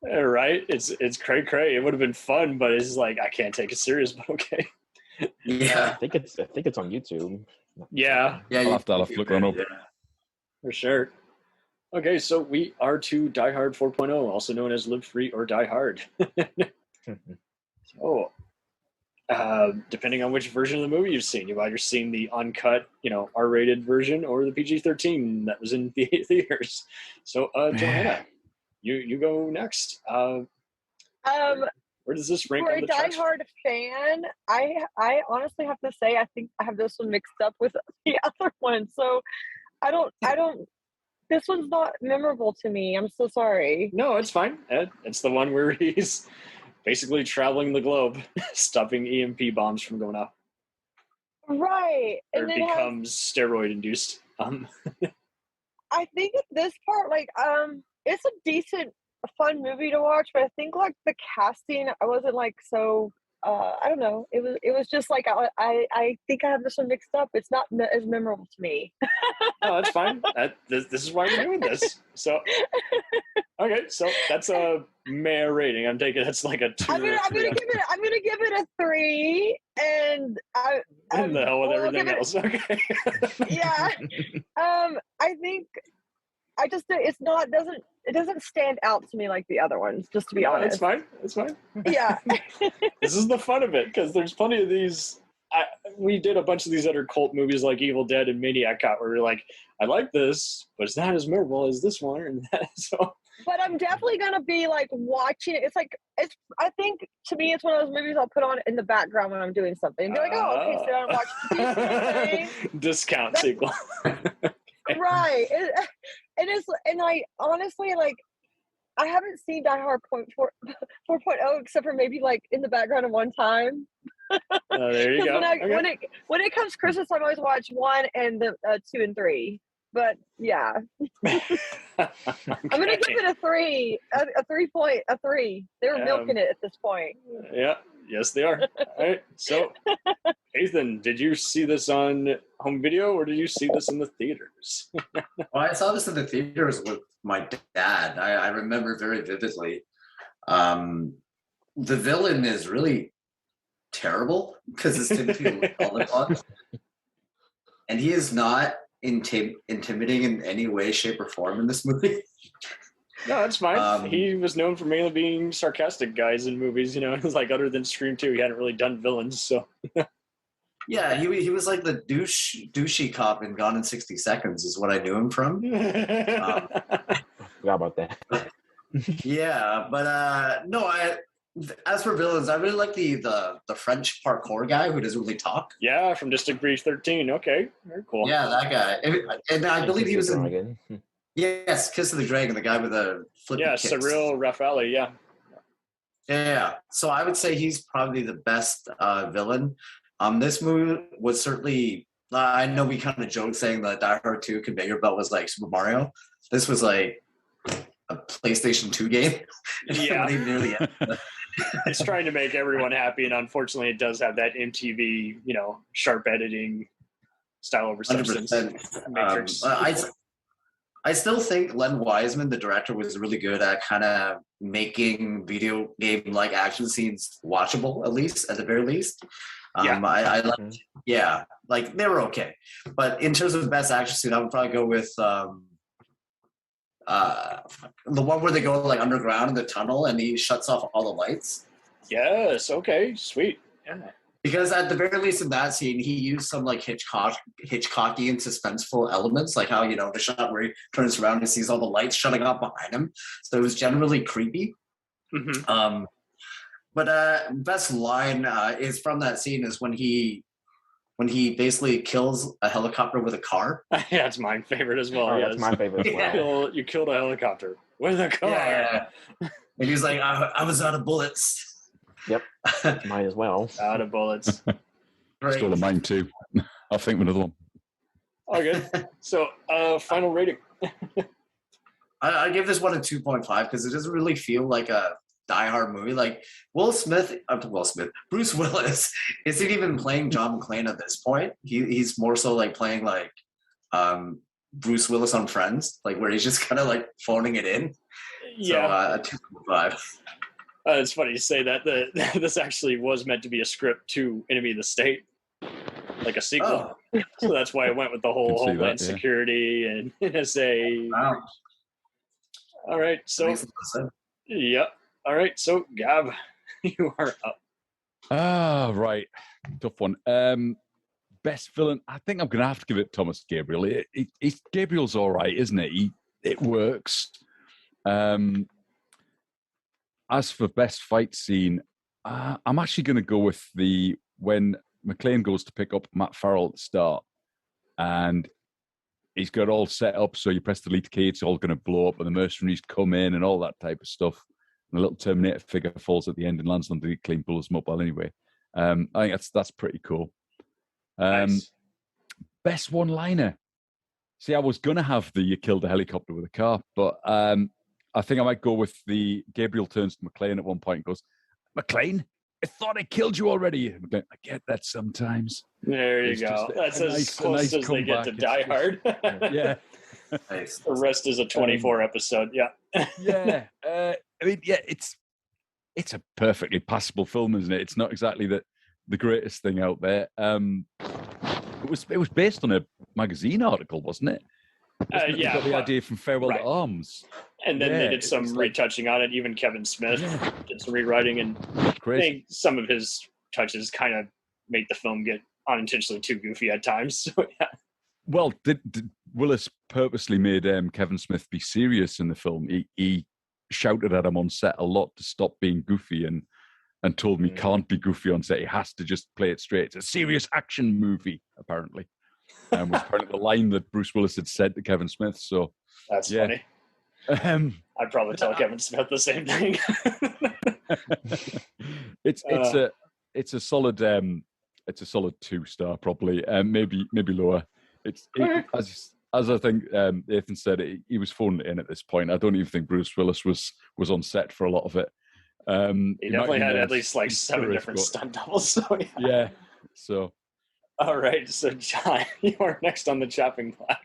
Right? It's cray. It would have been fun, but it's like, I can't take it serious, but okay. Yeah. I think it's on YouTube. Yeah. I'll have to look one up. Yeah. For sure. Okay, so we are to Die Hard 4.0, also known as Live Free or Die Hard. So, depending on which version of the movie you've seen, you've either seen the uncut, R-rated version or the PG-13 that was in the theaters. So, Johanna, you go next. Where does this rank for on a the Die charts? Hard fan, I honestly have to say I think I have this one mixed up with the other one. So I don't. This one's not memorable to me. I'm so sorry. No, it's fine. It's the one where he's basically traveling the globe, stopping EMP bombs from going off. Right, Or and it then becomes steroid induced. I think at this part, it's a decent, fun movie to watch, but I think like the casting, I wasn't like so. I don't know. It was just like I think I have this one mixed up. It's not as memorable to me. No, that's fine. This is why we're doing this. So, okay, so that's a meh rating. I'm taking that's like a 2. I'm gonna give it a 3, and In the hell with everything else. Okay. Yeah. I think I just it doesn't stand out to me like the other ones, just to be honest. It's fine. Yeah. This is the fun of it, because there's plenty of these. We did a bunch of these other cult movies like Evil Dead and Maniac Cop, where we're like, I like this, but it's not as memorable as this one. And that, so. But I'm definitely gonna be like watching it. I think to me it's one of those movies I'll put on in the background when I'm doing something. Be like, oh, okay, so I'm watching thing. Discount sequel. Right. And I honestly, like, I haven't seen Die Hard 4.0 except for maybe like in the background of one time. There you go. When it comes Christmas, I always watch 1 and the 2 and 3. But yeah, I'm gonna give it a 3, a 3. They're milking it at this point. Yeah, yes they are. All right, so Athan, did you see this on home video or did you see this in the theaters? Well, I saw this in the theaters with my dad. I remember very vividly. The villain is really terrible because it's Timothy Olyphant, and he is not intimidating in any way, shape, or form in this movie. No, that's fine. He was known for mainly being sarcastic guys in movies. It was like other than Scream 2, he hadn't really done villains. So yeah, he was like the douchey cop in Gone in 60 Seconds is what I knew him from. Forgot about that. Yeah, but no, as for villains, I really like the French parkour guy who doesn't really talk. Yeah, from District Breach 13. Okay, very cool. Yeah, that guy. And I believe he was in. Dragon. Yes, Kiss of the Dragon, the guy with the flippy kicks. Cyril Raffaelli. Yeah. Yeah. So I would say he's probably the best villain. This movie was certainly. I know we kind of joked saying that Die Hard 2 Conveyor Belt was like Super Mario. This was like a PlayStation 2 game. Yeah. Nearly It's trying to make everyone happy, and unfortunately, it does have that MTV, sharp editing style over substance. Matrix. I still think Len Wiseman, the director, was really good at kind of making video game-like action scenes watchable, at the very least. I liked, like they were okay. But in terms of the best action scene, I would probably go with the one where they go like underground in the tunnel and he shuts off all the lights. Yes. Okay. Sweet. Yeah. Because at the very least in that scene, he used some like Hitchcocky and suspenseful elements, like how, the shot where he turns around and sees all the lights shutting off behind him. So it was generally creepy. Mm-hmm. But best line is from that scene is when he basically kills a helicopter with a car. Yeah, it's my favorite as well. Oh, Yes. that's my favorite as well. You killed a helicopter with a car. Yeah. And he's like, I was out of bullets. Yep, that's mine as well. Out of bullets. Right. Stole mine too. I'll think of another one. Okay. So, final rating. I give this one a 2.5 because it doesn't really feel like a Die Hard movie. Like Bruce Willis isn't even playing John McClane at this point. He's more so like playing like Bruce Willis on Friends, like where he's just kind of like phoning it in. Yeah. So a 2.5. It's funny you say that. This actually was meant to be a script to Enemy of the State, like a sequel. Oh. So that's why I went with the whole Can see Homeland that, yeah. Security and NSA. Wow. All right. So, Makes a lot of sense. yep. All right. So, Gab, you are up. Right. Tough one. Best villain. I think I'm going to have to give it Thomas Gabriel. Gabriel's all right, isn't it? It works. As for best fight scene, I'm actually going to go with when McClane goes to pick up Matt Farrell at the start, and he's got it all set up. So you press the delete key, it's all going to blow up, and the mercenaries come in and all that type of stuff. And the little Terminator figure falls at the end and lands on the clean, pulls him up. Well, anyway, I think that's pretty cool. Nice. Best one-liner. See, I was going to have the you killed a helicopter with a car, but I think I might go with the Gabriel turns to McClane at one point and goes, "McClane, I thought I killed you already." McClane, I get that sometimes. There you It's go. just That's a as nice close as they get comeback. to It's Die just- Hard. Yeah. Nice. The rest is a 24 episode. Yeah. Yeah. I mean, yeah, it's a perfectly passable film, isn't it? It's not exactly the greatest thing out there. It was based on a magazine article, wasn't it? Wasn't it? They Yeah. got the idea from Farewell right. to Arms. And then they Yeah, did some it's like- retouching on it. Even Kevin Smith did some rewriting, and I Crazy. think some of his touches kind of make the film get unintentionally too goofy at times. So yeah. Well, did Willis purposely made Kevin Smith be serious in the film? He shouted at him on set a lot to stop being goofy and told me can't be goofy on set. He has to just play it straight. It's a serious action movie, apparently. Was apparently the line that Bruce Willis had said to Kevin Smith. So That's Yeah. funny. I'd probably tell Kevin Smith the same thing. it's a solid 2-star probably, maybe lower. As I think Athan said, he was phoned in at this point. I don't even think Bruce Willis was on set for a lot of it. He definitely had at least like 7 different stunt doubles. So yeah. Yeah. So All right. So John, you are next on the chopping block.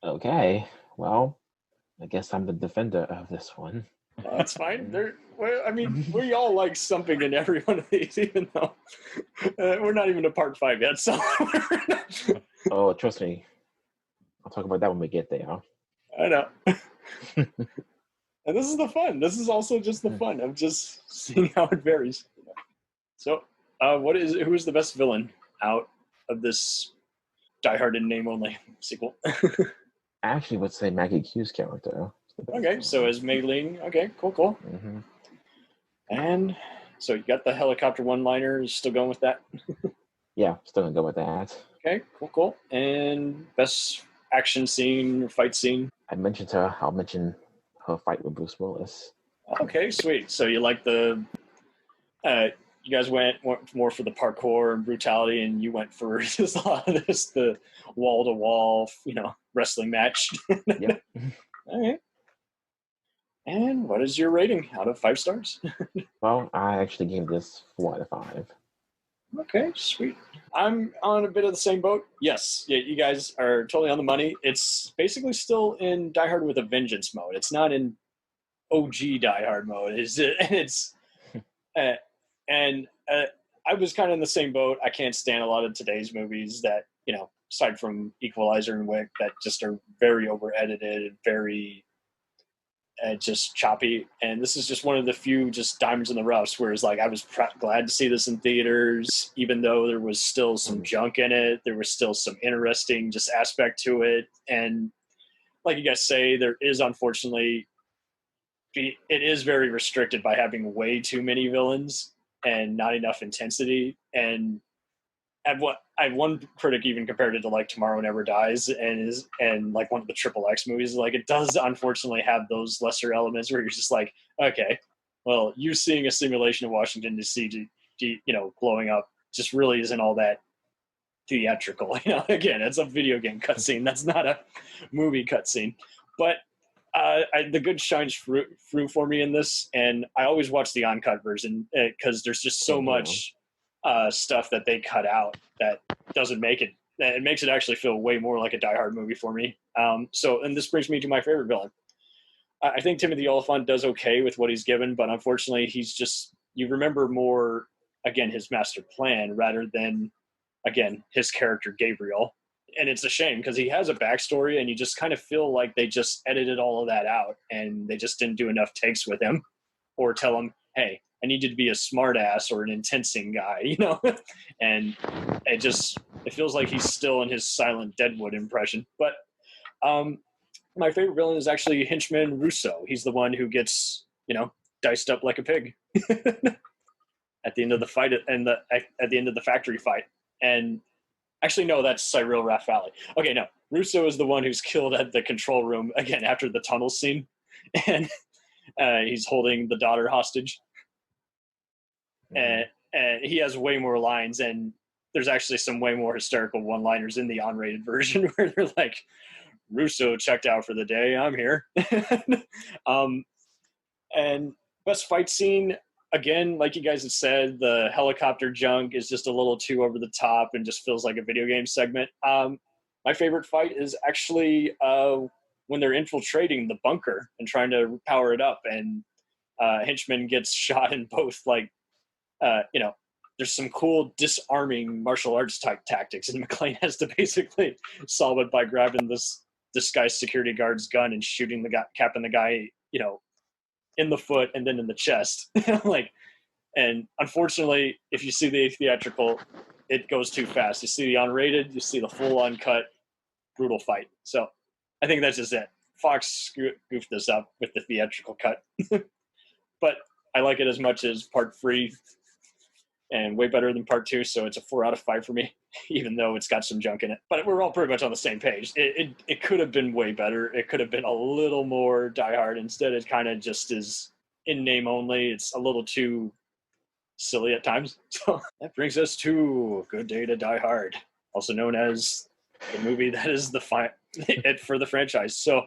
Okay, well, I guess I'm the defender of this one. That's fine. We all like something in every one of these, even though we're not even to part 5 yet. So Oh, trust me. I'll talk about that when we get there. I know. And this is the fun. This is also just the fun of just seeing how it varies. So, who is the best villain out of this Die Hard in name only sequel? I actually would say Maggie Q's character. Okay, so as Maylene. Okay, cool. Mm-hmm. And so you got the helicopter one-liner. You still going with that? Yeah, still gonna go with that. Okay, cool. And best action scene or fight scene? I mentioned her. I'll mention her fight with Bruce Willis. Okay, sweet. So you like you guys went more for the parkour and brutality, and you went for just a lot of the wall-to-wall, wrestling match. Yep. All right. And what is your rating out of 5 stars? Well, I actually gave this 4 out of 5. Okay, sweet. I'm on a bit of the same boat. Yes, yeah, you guys are totally on the money. It's basically still in Die Hard with a Vengeance mode. It's not in OG Die Hard mode. I was kind of in the same boat. I can't stand a lot of today's movies that, aside from Equalizer and Wick, that just are very over-edited and very just choppy. And this is just one of the few just diamonds in the roughs, whereas I was glad to see this in theaters, even though there was still some junk in it. There was still some interesting just aspect to it. And like you guys say, there is unfortunately it is very restricted by having way too many villains and not enough intensity. And I've one critic even compared it to like Tomorrow Never Dies and like one of the Triple X movies. Like it does unfortunately have those lesser elements where you're just like, okay, well, you seeing a simulation of Washington D.C. Blowing up just really isn't all that theatrical. Again, it's a video game cutscene. That's not a movie cutscene. But the good shines through for me in this, and I always watch the uncut version because there's just so much stuff that they cut out that doesn't make it. It makes it actually feel way more like a Die Hard movie for me. And this brings me to my favorite villain. I think Timothy Olyphant does okay with what he's given, but unfortunately, you remember more, again, his master plan rather than, again, his character Gabriel. And it's a shame because he has a backstory and you just kind of feel like they just edited all of that out and they just didn't do enough takes with him or tell him, hey, I need you to be a smart ass or an intensing guy, and it feels like he's still in his Silent Deadwood impression. But my favorite villain is actually henchman Russo. He's the one who gets, diced up like a pig at the end of the fight and at the end of the factory fight. And actually, no, that's Cyril Rafali. Okay, no, Russo is the one who's killed at the control room again after the tunnel scene, and he's holding the daughter hostage. And he has way more lines, and there's actually some way more hysterical one-liners in the unrated version where they're like, Russo checked out for the day, I'm here. And best fight scene, again, like you guys have said, the helicopter junk is just a little too over the top and just feels like a video game segment. My favorite fight is actually when they're infiltrating the bunker and trying to power it up, and Henchman gets shot in both, there's some cool disarming martial arts type tactics, and McClane has to basically solve it by grabbing this disguised security guard's gun and shooting the guy, capping the guy, in the foot and then in the chest. And unfortunately, if you see the theatrical, it goes too fast. You see the unrated, you see the full uncut, brutal fight. So I think that's just it. Fox goofed this up with the theatrical cut. But I like it as much as part 3 and way better than part 2. So it's a 4 out of 5 for me, even though it's got some junk in it. But we're all pretty much on the same page. It could have been way better. It could have been a little more Die Hard. Instead, it kind of just is in name only. It's a little too silly at times. So that brings us to Good Day to Die Hard, also known as the movie that is it for the franchise. So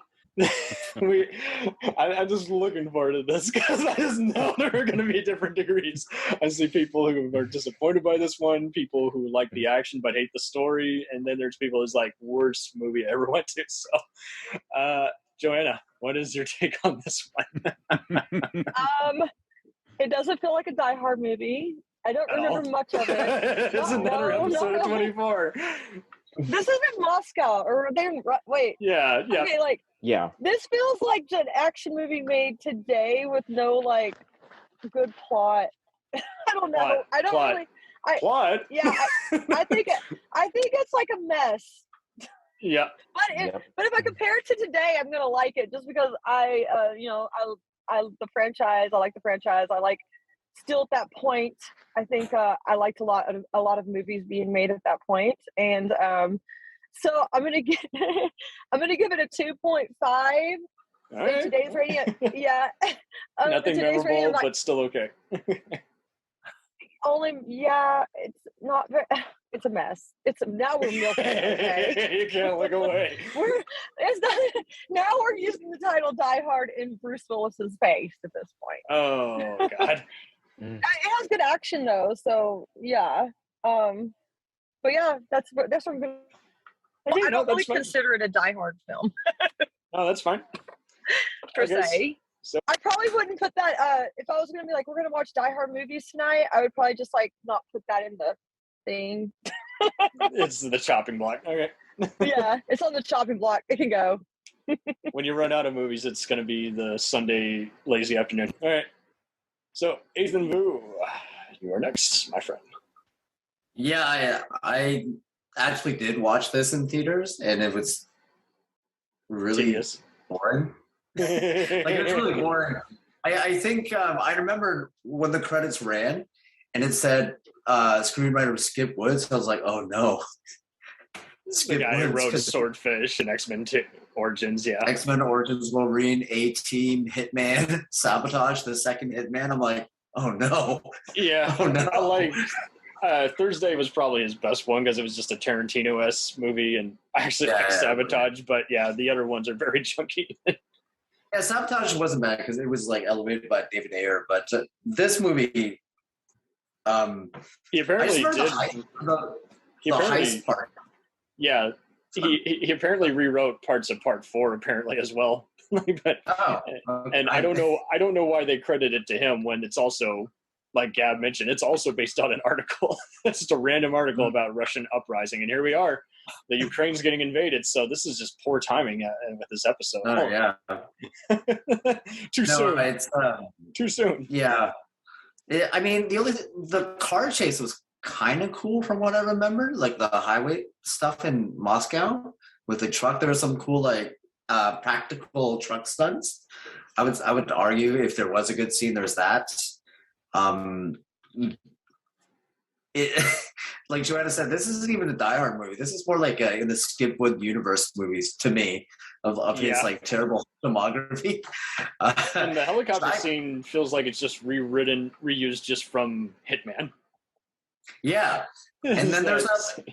I'm just looking forward to this because I just know there are going to be different degrees. I see people who are disappointed by this one, people who like the action but hate the story, and then there's people who's like, worst movie I ever went to. So, Joanna, what is your take on this one? It doesn't feel like a Die Hard movie. I don't remember much of it. Isn't that episode 24? This is in Moscow, or they wait. Yeah. Okay, yeah. This feels like an action movie made today with no good plot. I don't know. Plot. Yeah, I think it's like a mess. Yeah. But if I compare it to today, I'm gonna like it just because I the franchise. I like the franchise. I like still at that point. I think I liked a lot of movies being made at that point, and so I'm gonna give it a 2.5. Right. Today's rating, yeah. Nothing memorable, rating, but still okay. It's not very. It's a mess. Now we're milking it, okay? You can't look away. Now we're using the title Die Hard in Bruce Willis's face at this point. Oh God. It has good action though, so yeah. But yeah, that's what I'm gonna. I don't really consider it a Die Hard film. No, that's fine. Per se. So I probably wouldn't put that. If I was gonna be like, we're gonna watch Die Hard movies tonight, I would probably just not put that in the thing. It's the chopping block. Okay. Yeah, it's on the chopping block. It can go. When you run out of movies, it's gonna be the Sunday lazy afternoon. All right. So, Athan Vu, you are next, my friend. Yeah, I actually did watch this in theaters, and it was really boring. it's really boring. I think I remember when the credits ran and it said screenwriter was Skip Woods. I was like, oh no. The guy who wrote Swordfish and X-Men Origins, yeah. X-Men Origins, Wolverine, A-Team, Hitman, Sabotage, the second Hitman. I'm like, oh no. Yeah. Oh no. I like Thursday was probably his best one because it was just a Tarantino-esque movie, and I actually like Sabotage, but yeah, the other ones are very junky. Yeah, Sabotage wasn't bad because it was like elevated by David Ayer, but this movie, he apparently did the heist part. Yeah, he apparently rewrote parts of Part 4 apparently as well. But, and I don't know why they credit it to him when it's also, like Gab mentioned, it's also based on an article. It's just a random article about Russian uprising, and here we are. The Ukraine's getting invaded, so this is just poor timing with this episode. Oh yeah, too soon. Too soon. Yeah, I mean the car chase was kind of cool from what I remember, like the highway stuff in Moscow with the truck. There was some cool like practical truck stunts. I would argue if there was a good scene, there's that. Like Johanna said, this isn't even a Die Hard movie. This is more like in the Skip Wood universe movies to me of his like terrible filmography. And the helicopter scene feels like it's just reused just from Hitman. Yeah, and then there's that.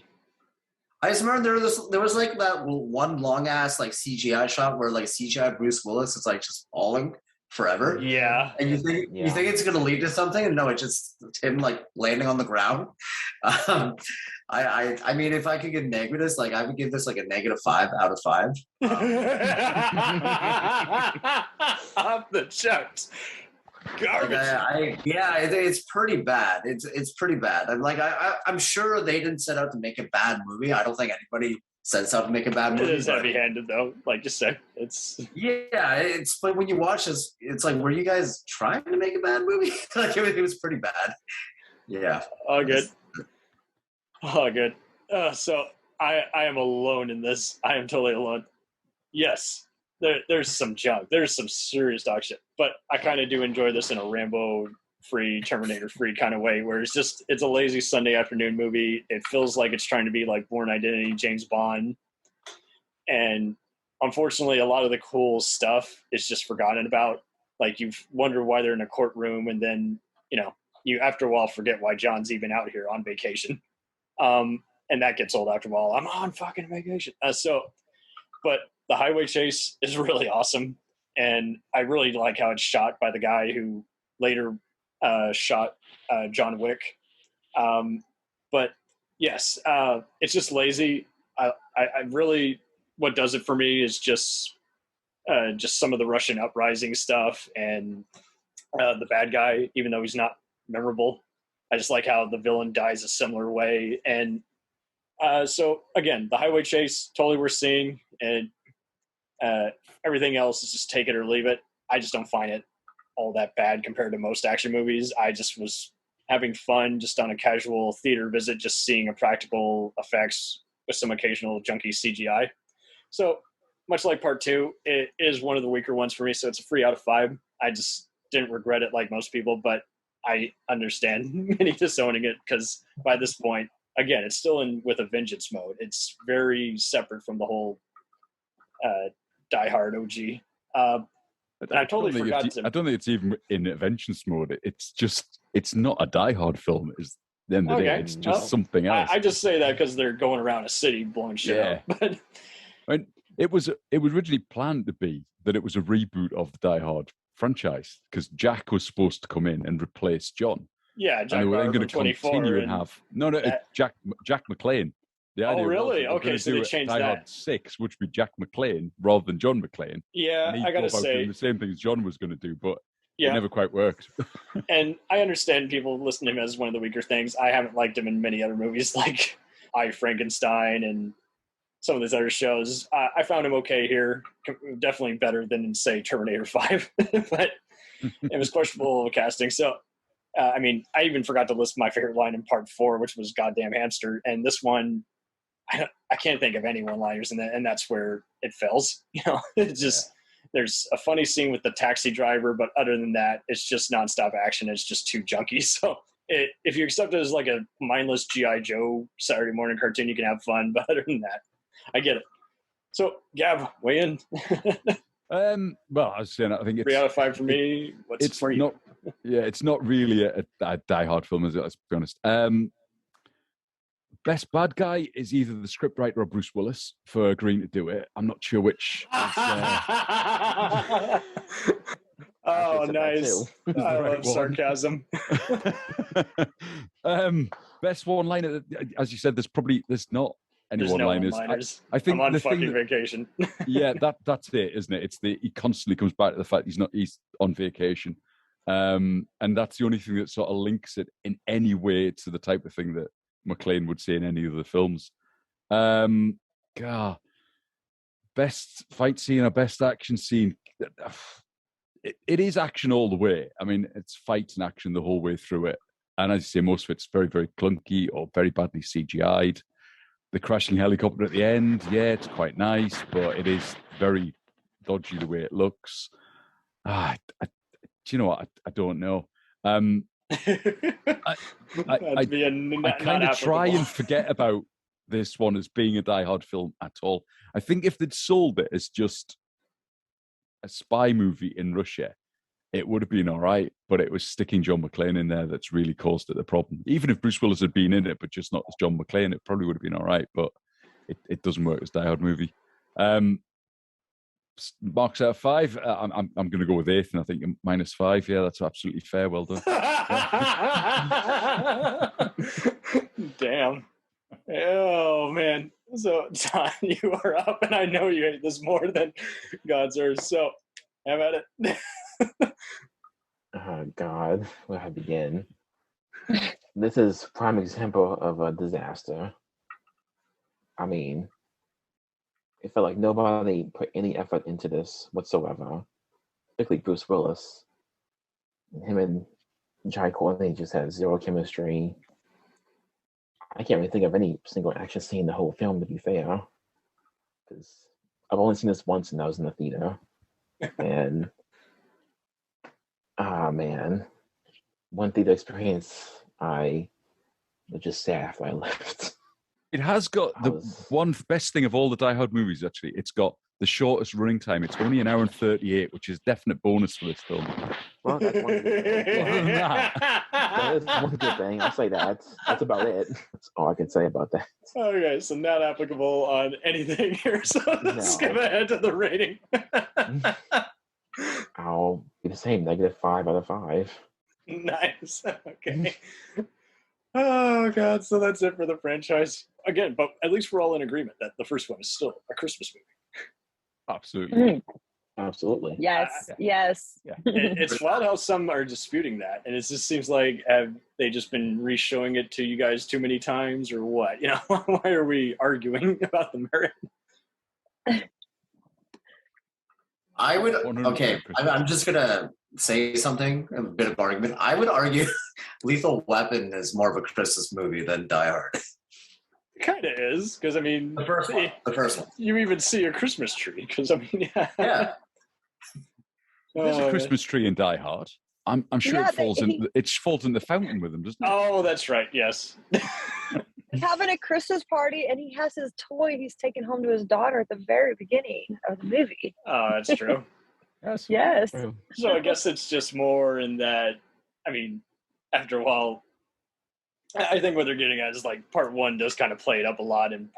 I just remember there was like that one long ass like CGI shot where like CGI Bruce Willis is like just falling forever. Yeah, and you think it's gonna lead to something, and no, it's just him like landing on the ground. I mean, if I could give negatives, like I would give this like a -5 out of 5. Off the charts. Garbage. It's pretty bad. It's pretty bad. I'm like I'm sure they didn't set out to make a bad movie. I don't think anybody sets out to make a bad movie. It is heavy-handed though. Like just say it's. Yeah, it's but when you watch this, it's like, were you guys trying to make a bad movie? Like it was pretty bad. Yeah. Oh good. Oh good. So I am alone in this. I am totally alone. Yes. There's some junk. There's some serious dog shit. But I kind of do enjoy this in a Rambo-free, Terminator-free kind of way, where it's a lazy Sunday afternoon movie. It feels like it's trying to be like Bourne Identity, James Bond. And unfortunately, a lot of the cool stuff is just forgotten about. Like you wonder why they're in a courtroom, and then, you after a while forget why John's even out here on vacation. And that gets old after a while. I'm on fucking vacation. But the highway chase is really awesome, and I really like how it's shot by the guy who later shot John Wick. But yes, it's just lazy. I really, what does it for me is just some of the Russian uprising stuff and the bad guy, even though he's not memorable. I just like how the villain dies a similar way. And so again, the highway chase, totally worth seeing, and everything else is just take it or leave it. I just don't find it all that bad compared to most action movies. I just was having fun just on a casual theater visit, just seeing a practical effects with some occasional junky CGI. So much like Part 2, it is one of the weaker ones for me, so it's a 3 out of 5. I just didn't regret it like most people, but I understand many disowning it because by this point, again, it's still in with a vengeance mode. It's very separate from the whole Die Hard OG. I totally forgot I don't think it's even in vengeance mode. It's not a Die Hard film. It's the end of the day. It's just something else. I just say that because they're going around a city blowing shit up. But it was originally planned to be that it was a reboot of the Die Hard franchise because Jack was supposed to come in and replace John. Yeah, Jack. And they were going to continue and have Jack McClane. The idea really? Okay, so they changed Die Hard 6, which would be Jack McClane rather than John McClane. Yeah, I gotta say the same thing as John was going to do, but it never quite worked. And I understand people listen to him as one of the weaker things. I haven't liked him in many other movies like I, Frankenstein and some of these other shows. I found him okay here, definitely better than in, say, Terminator 5, but it was questionable casting. So, I mean, I even forgot to list my favorite line in Part 4, which was "goddamn hamster," and this one, I can't think of any one-liners in that, and that's where it fails. It's just there's a funny scene with the taxi driver, but other than that, it's just nonstop action. It's just too junky. So if you accept it as like a mindless G.I. Joe Saturday morning cartoon, you can have fun. But other than that, I get it. So, Gav, weigh in. Well, I was saying, I think it's 3 out of 5 for me. What's it's for you? not. Yeah, it's not really a die-hard film, is it? Let's be honest. Best bad guy is either the scriptwriter or Bruce Willis for agreeing to do it. I'm not sure which. Oh, nice. I love sarcasm. Best one-liner, as you said, there's not any There's no one-liners. one-liners. I think I'm on the fucking thing vacation. yeah, that's it, isn't it? He constantly comes back to the fact he's on vacation. And that's the only thing that sort of links it in any way to the type of thing that McClane would say in any of the films. Best fight scene or best action scene. It is action all the way. I mean, it's fights and action the whole way through it. And as you say, most of it's very, very clunky or very badly CGI'd. The crashing helicopter at the end, yeah, it's quite nice, but it is very dodgy the way it looks. Do you know what? I don't know. I kind of try and forget about this one as being a Die Hard film at all. I think if they'd sold it as just a spy movie in Russia, it would have been all right, but it was sticking John McClane in there that's really caused it the problem. Even if Bruce Willis had been in it, but just not as John McClane, it probably would have been all right, but it doesn't work as Die Hard movie. Marks out of 5. I'm going to go with Athan. I think -5. Yeah, that's absolutely fair. Well done. Damn. Oh man. So Don, you are up, and I know you hate this more than God's earth. So have at it. Oh God, where do I begin? This is prime example of a disaster. I mean, it felt like nobody put any effort into this whatsoever, particularly Bruce Willis. Him and Jai Courtney just had zero chemistry. I can't really think of any single action scene in the whole film, to be fair, because I've only seen this once and I was in the theater. And man, one theater experience, I was just sad after I left. It has got one best thing of all the Die Hard movies, actually. It's got the shortest running time. It's only 1 hour and 38, which is definite bonus for this film. Well, that's one good thing. That is one good thing. I'll say that. That's about it. That's all I can say about that. Okay, so not applicable on anything here. So let's skip ahead to the rating. I'll be the same, -5 out of 5. Nice. Okay. Oh God, so that's it for the franchise. Again, but at least we're all in agreement that the first one is still a Christmas movie. Absolutely. Absolutely. Yes. Yeah. It's wild how some are disputing that, and it just seems like have they just been re-showing it to you guys too many times, or what? You know, why are we arguing about the merit? I would, okay, I'm just going to say something, a bit of argument. I would argue Lethal Weapon is more of a Christmas movie than Die Hard. It kind of is, because I mean, The first one. You even see a Christmas tree, because I mean, Yeah. There's a Christmas tree in Die Hard. I'm sure Yeah, it falls in the fountain with them, doesn't it? Oh, that's right. Yes. Having a Christmas party, and he has his toy he's taking home to his daughter at the very beginning of the movie. Oh, that's true. Yes. So I guess it's just more in that, I mean, after a while, I think what they're getting at is like part 1 does kind of play it up a lot, and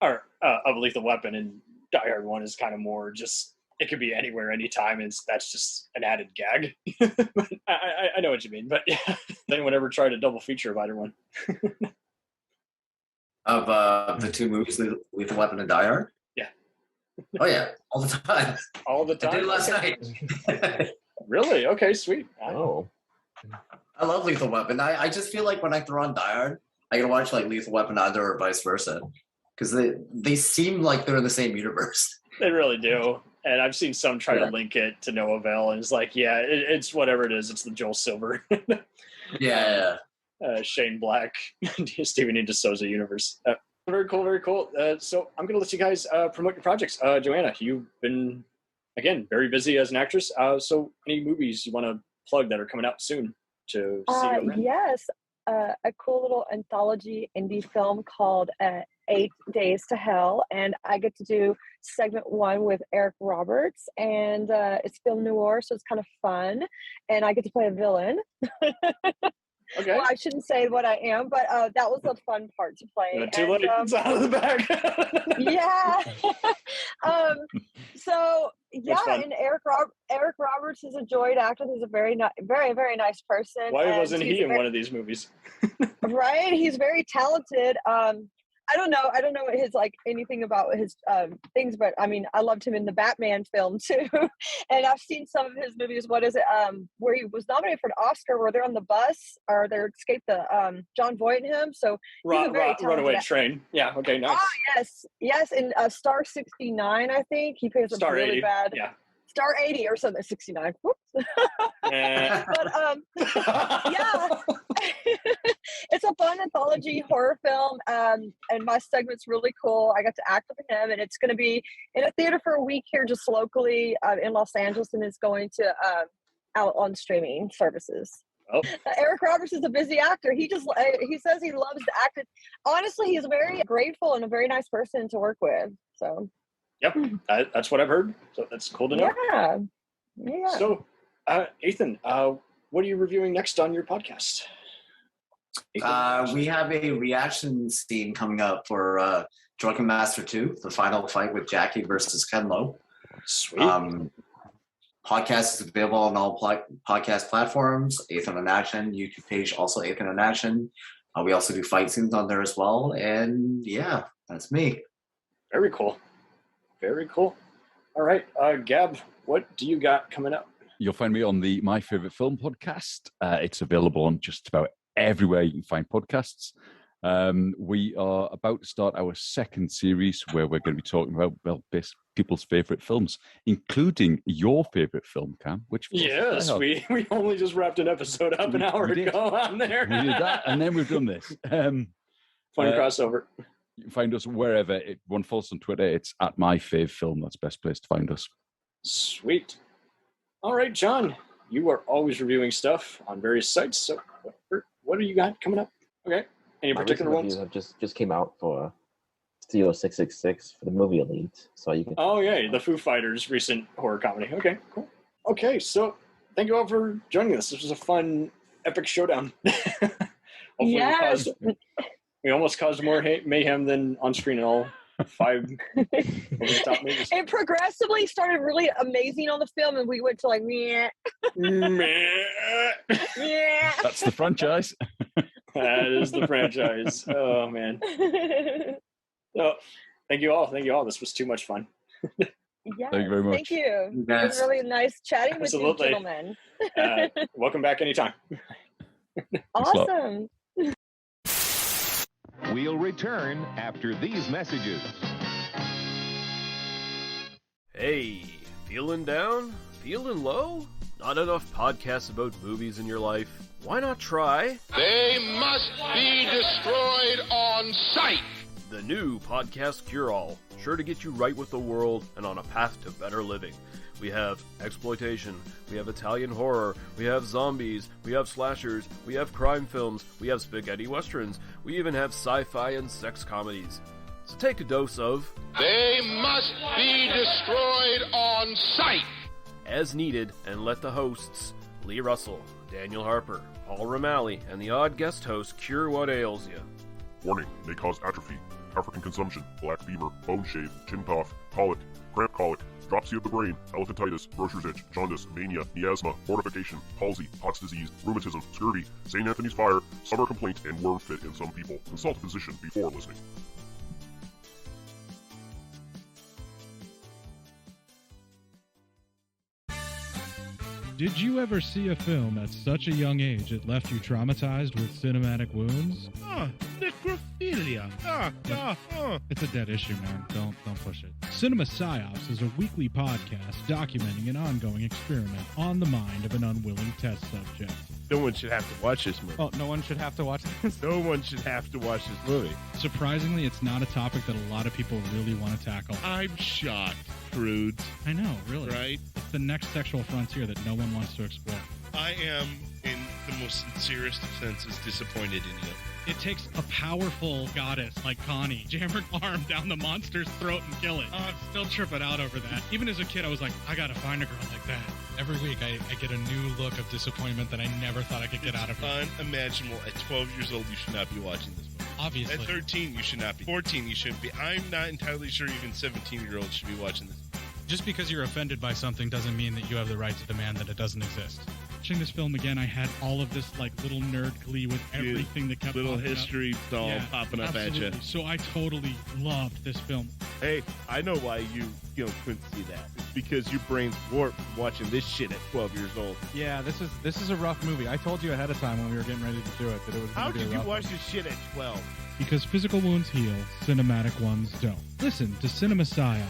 of Lethal Weapon, and Die Hard 1 is kind of more just, it could be anywhere, anytime, and that's just an added gag. But I know what you mean, but yeah. Anyone ever tried a double feature of either one? Of the two movies, Lethal Weapon and Die Hard? Yeah. Oh yeah, all the time. All the time? I did last night. Really? Okay, sweet. Oh. I love Lethal Weapon. I just feel like when I throw on Die Hard, I gotta watch like Lethal Weapon either or vice versa. Because they seem like they're in the same universe. They really do. And I've seen some try to link it to no avail, and it's like, yeah, it's whatever it is. It's the Joel Silver. Yeah. Shane Black, Steven E. D'Souza universe. Very cool, very cool. So I'm going to let you guys promote your projects. Johanna, you've been again, very busy as an actress. So any movies you want to plug that are coming out soon to see? Yes, a cool little anthology indie film called 8 Days to Hell, and I get to do segment 1 with Eric Roberts, and it's film noir, so it's kind of fun, and I get to play a villain. Okay. Well, I shouldn't say what I am, but that was a fun part to play. Too late. It's out of the bag. Yeah. So yeah, fun. and Eric Roberts is a joy to act with. He's a very nice person. Why wasn't he in one of these movies? Right? He's very talented. I don't know what his anything about his things, but I mean, I loved him in the Batman film too, and I've seen some of his movies. What is it? Where he was nominated for an Oscar, where they're on the bus or they escape the John Voight and him. So he's a very talented Runaway Train. Yeah. Okay. Nice. Oh yes. In Star 69, I think he plays a Star really 80. bad. Yeah. Star 80 or something. 69. Whoops. But yeah. It's a fun anthology horror film, and my segment's really cool. I got to act with him, and it's going to be in a theater for a week here just locally in Los Angeles, and it's going to out on streaming services. Oh. Eric Roberts is a busy actor. He says he loves to act. Honestly, he's very grateful and a very nice person to work with. So yep, that's what I've heard. So that's cool to know. Yeah. So, Athan, what are you reviewing next on your podcast? We have a reaction scene coming up for Drunken Master 2, the final fight with Jackie versus Ken Lo. Sweet. Podcast is available on all podcast platforms. Athan in Action, YouTube page, also Athan in Action. We also do fight scenes on there as well. And yeah, that's me. Very cool. Very cool. All right, Gab, what do you got coming up? You'll find me on the My Favorite Film podcast. It's available on just about everywhere you can find podcasts. We are about to start our second series where we're going to be talking about best people's favorite films, including your favorite film, Cam. Which yes, we only just wrapped an episode up an hour ago on there. We did that, and then we've done this. Fun crossover. You can find us wherever. One follow us on Twitter. It's at MyFavFilm. That's the best place to find us. Sweet. All right, John. You are always reviewing stuff on various sites. So what do you got coming up? Okay. Any particular ones? Have just came out for Studio 666 for the movie Elite. So you can. Oh yeah, the Foo Fighters recent horror comedy. Okay, cool. Okay, so thank you all for joining us. This was a fun, epic showdown. Yes. We almost caused more mayhem than on screen in all 5 over-the-top movies. It progressively started really amazing on the film, and we went to meh. Yeah. That's the franchise. That is the franchise. Oh man. So, thank you all. Thank you all. This was too much fun. Yes, thank you very much. Thank you. It was really nice chatting with you, gentlemen. Welcome back anytime. Awesome. We'll return after these messages. Hey, feeling down? Feeling low? Not enough podcasts about movies in your life? Why not try... They must be destroyed on sight! The new Podcast Cure-All, sure to get you right with the world and on a path to better living. We have exploitation, we have Italian horror, we have zombies, we have slashers, we have crime films, we have spaghetti westerns, we even have sci-fi and sex comedies. So take a dose of... They must be destroyed on sight! As needed, and let the hosts, Lee Russell, Daniel Harper, Paul Romali, and the odd guest host cure what ails you. Warning, may cause atrophy, African consumption, black fever, bone shave, chin cough, colic, cramp colic, dropsy of the brain, elephantitis, grocer's itch, jaundice, mania, miasma, mortification, palsy, Pott's disease, rheumatism, scurvy, St. Anthony's fire, summer complaint, and worm fit in some people. Consult a physician before listening. Did you ever see a film at such a young age it left you traumatized with cinematic wounds? Necrophilia. It's a dead issue, man. Don't push it. Cinema Psyops is a weekly podcast documenting an ongoing experiment on the mind of an unwilling test subject. No one should have to watch this movie. Oh, no one should have to watch this? No one should have to watch this movie. Surprisingly, it's not a topic that a lot of people really want to tackle. I'm shocked. prudes. I know, really. Right? It's the next sexual frontier that no one wants to explore. I am, in the most sincerest of senses, disappointed in you. It takes a powerful goddess like Connie, jam her arm down the monster's throat and kill it. Oh, I'm still tripping out over that. Even as a kid, I was like, I gotta find a girl like that. Every week, I get a new look of disappointment that I never thought I could get out of her. Unimaginable. At 12 years old, you should not be watching this movie. Obviously. At 13, you should not be. 14, you shouldn't be. I'm not entirely sure even 17-year-olds should be watching this. Just because you're offended by something doesn't mean that you have the right to demand that it doesn't exist. Watching this film again, I had all of this like little nerd glee with everything that kept little popping history up. doll popping up absolutely. at you. So I totally loved this film. Hey, I know why you couldn't see that. It's because your brain's warped from watching this shit at 12 years old. Yeah, this is a rough movie. I told you ahead of time when we were getting ready to do it that it was. How could you watch this shit at 12? Because physical wounds heal, cinematic ones don't. Listen to Cinema Psyops.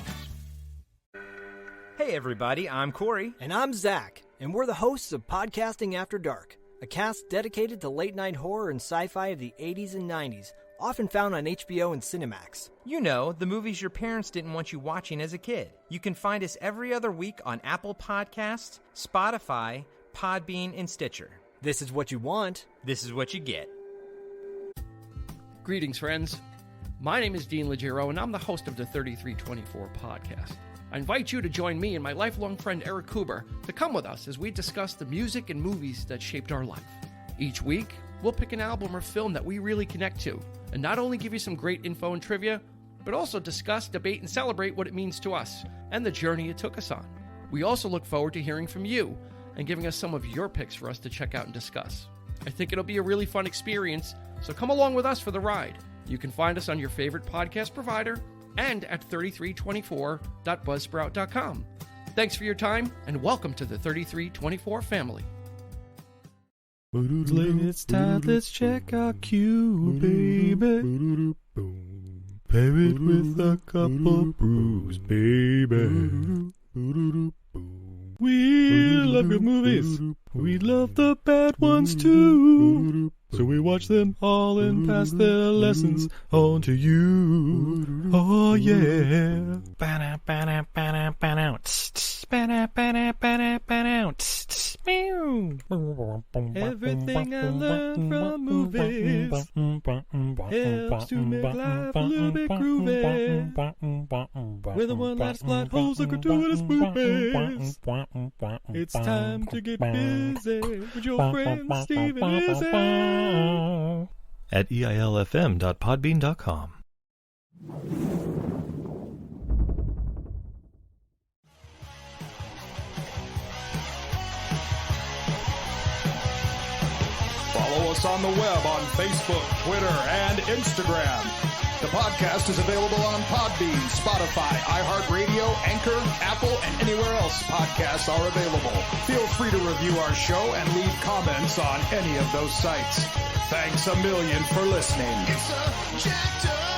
Hey everybody, I'm Corey. And I'm Zach, and we're the hosts of Podcasting After Dark, a cast dedicated to late-night horror and sci-fi of the 80s and 90s, often found on HBO and Cinemax. You know, the movies your parents didn't want you watching as a kid. You can find us every other week on Apple Podcasts, Spotify, Podbean, and Stitcher. This is what you want. This is what you get. Greetings, friends. My name is Dean Legiro, and I'm the host of the 3324 podcast. I invite you to join me and my lifelong friend Eric Kuber to come with us as we discuss the music and movies that shaped our life. Each week, we'll pick an album or film that we really connect to, and not only give you some great info and trivia, but also discuss, debate, and celebrate what it means to us and the journey it took us on. We also look forward to hearing from you and giving us some of your picks for us to check out and discuss. I think it'll be a really fun experience, so come along with us for the ride. You can find us on your favorite podcast provider and at 3324.buzzsprout.com. Thanks for your time, and welcome to the 3324 family. It's time, let's check our cue, baby. Pair it with a couple brews, baby. We love good movies. We love the bad ones too. So we watch them all and pass their lessons on to you. Oh yeah. Everything I learned from movies helps to make life a little bit groovy. With a one-last plot holes of gratuitous movies. It's time to get busy with your friend Steve and Izzy at eilfm.podbean.com. Follow us on the web on Facebook, Twitter, and Instagram. The podcast is available on Podbean, Spotify, iHeartRadio, Anchor, Apple, and anywhere else podcasts are available. Feel free to review our show and leave comments on any of those sites. Thanks a million for listening. It's a jacked up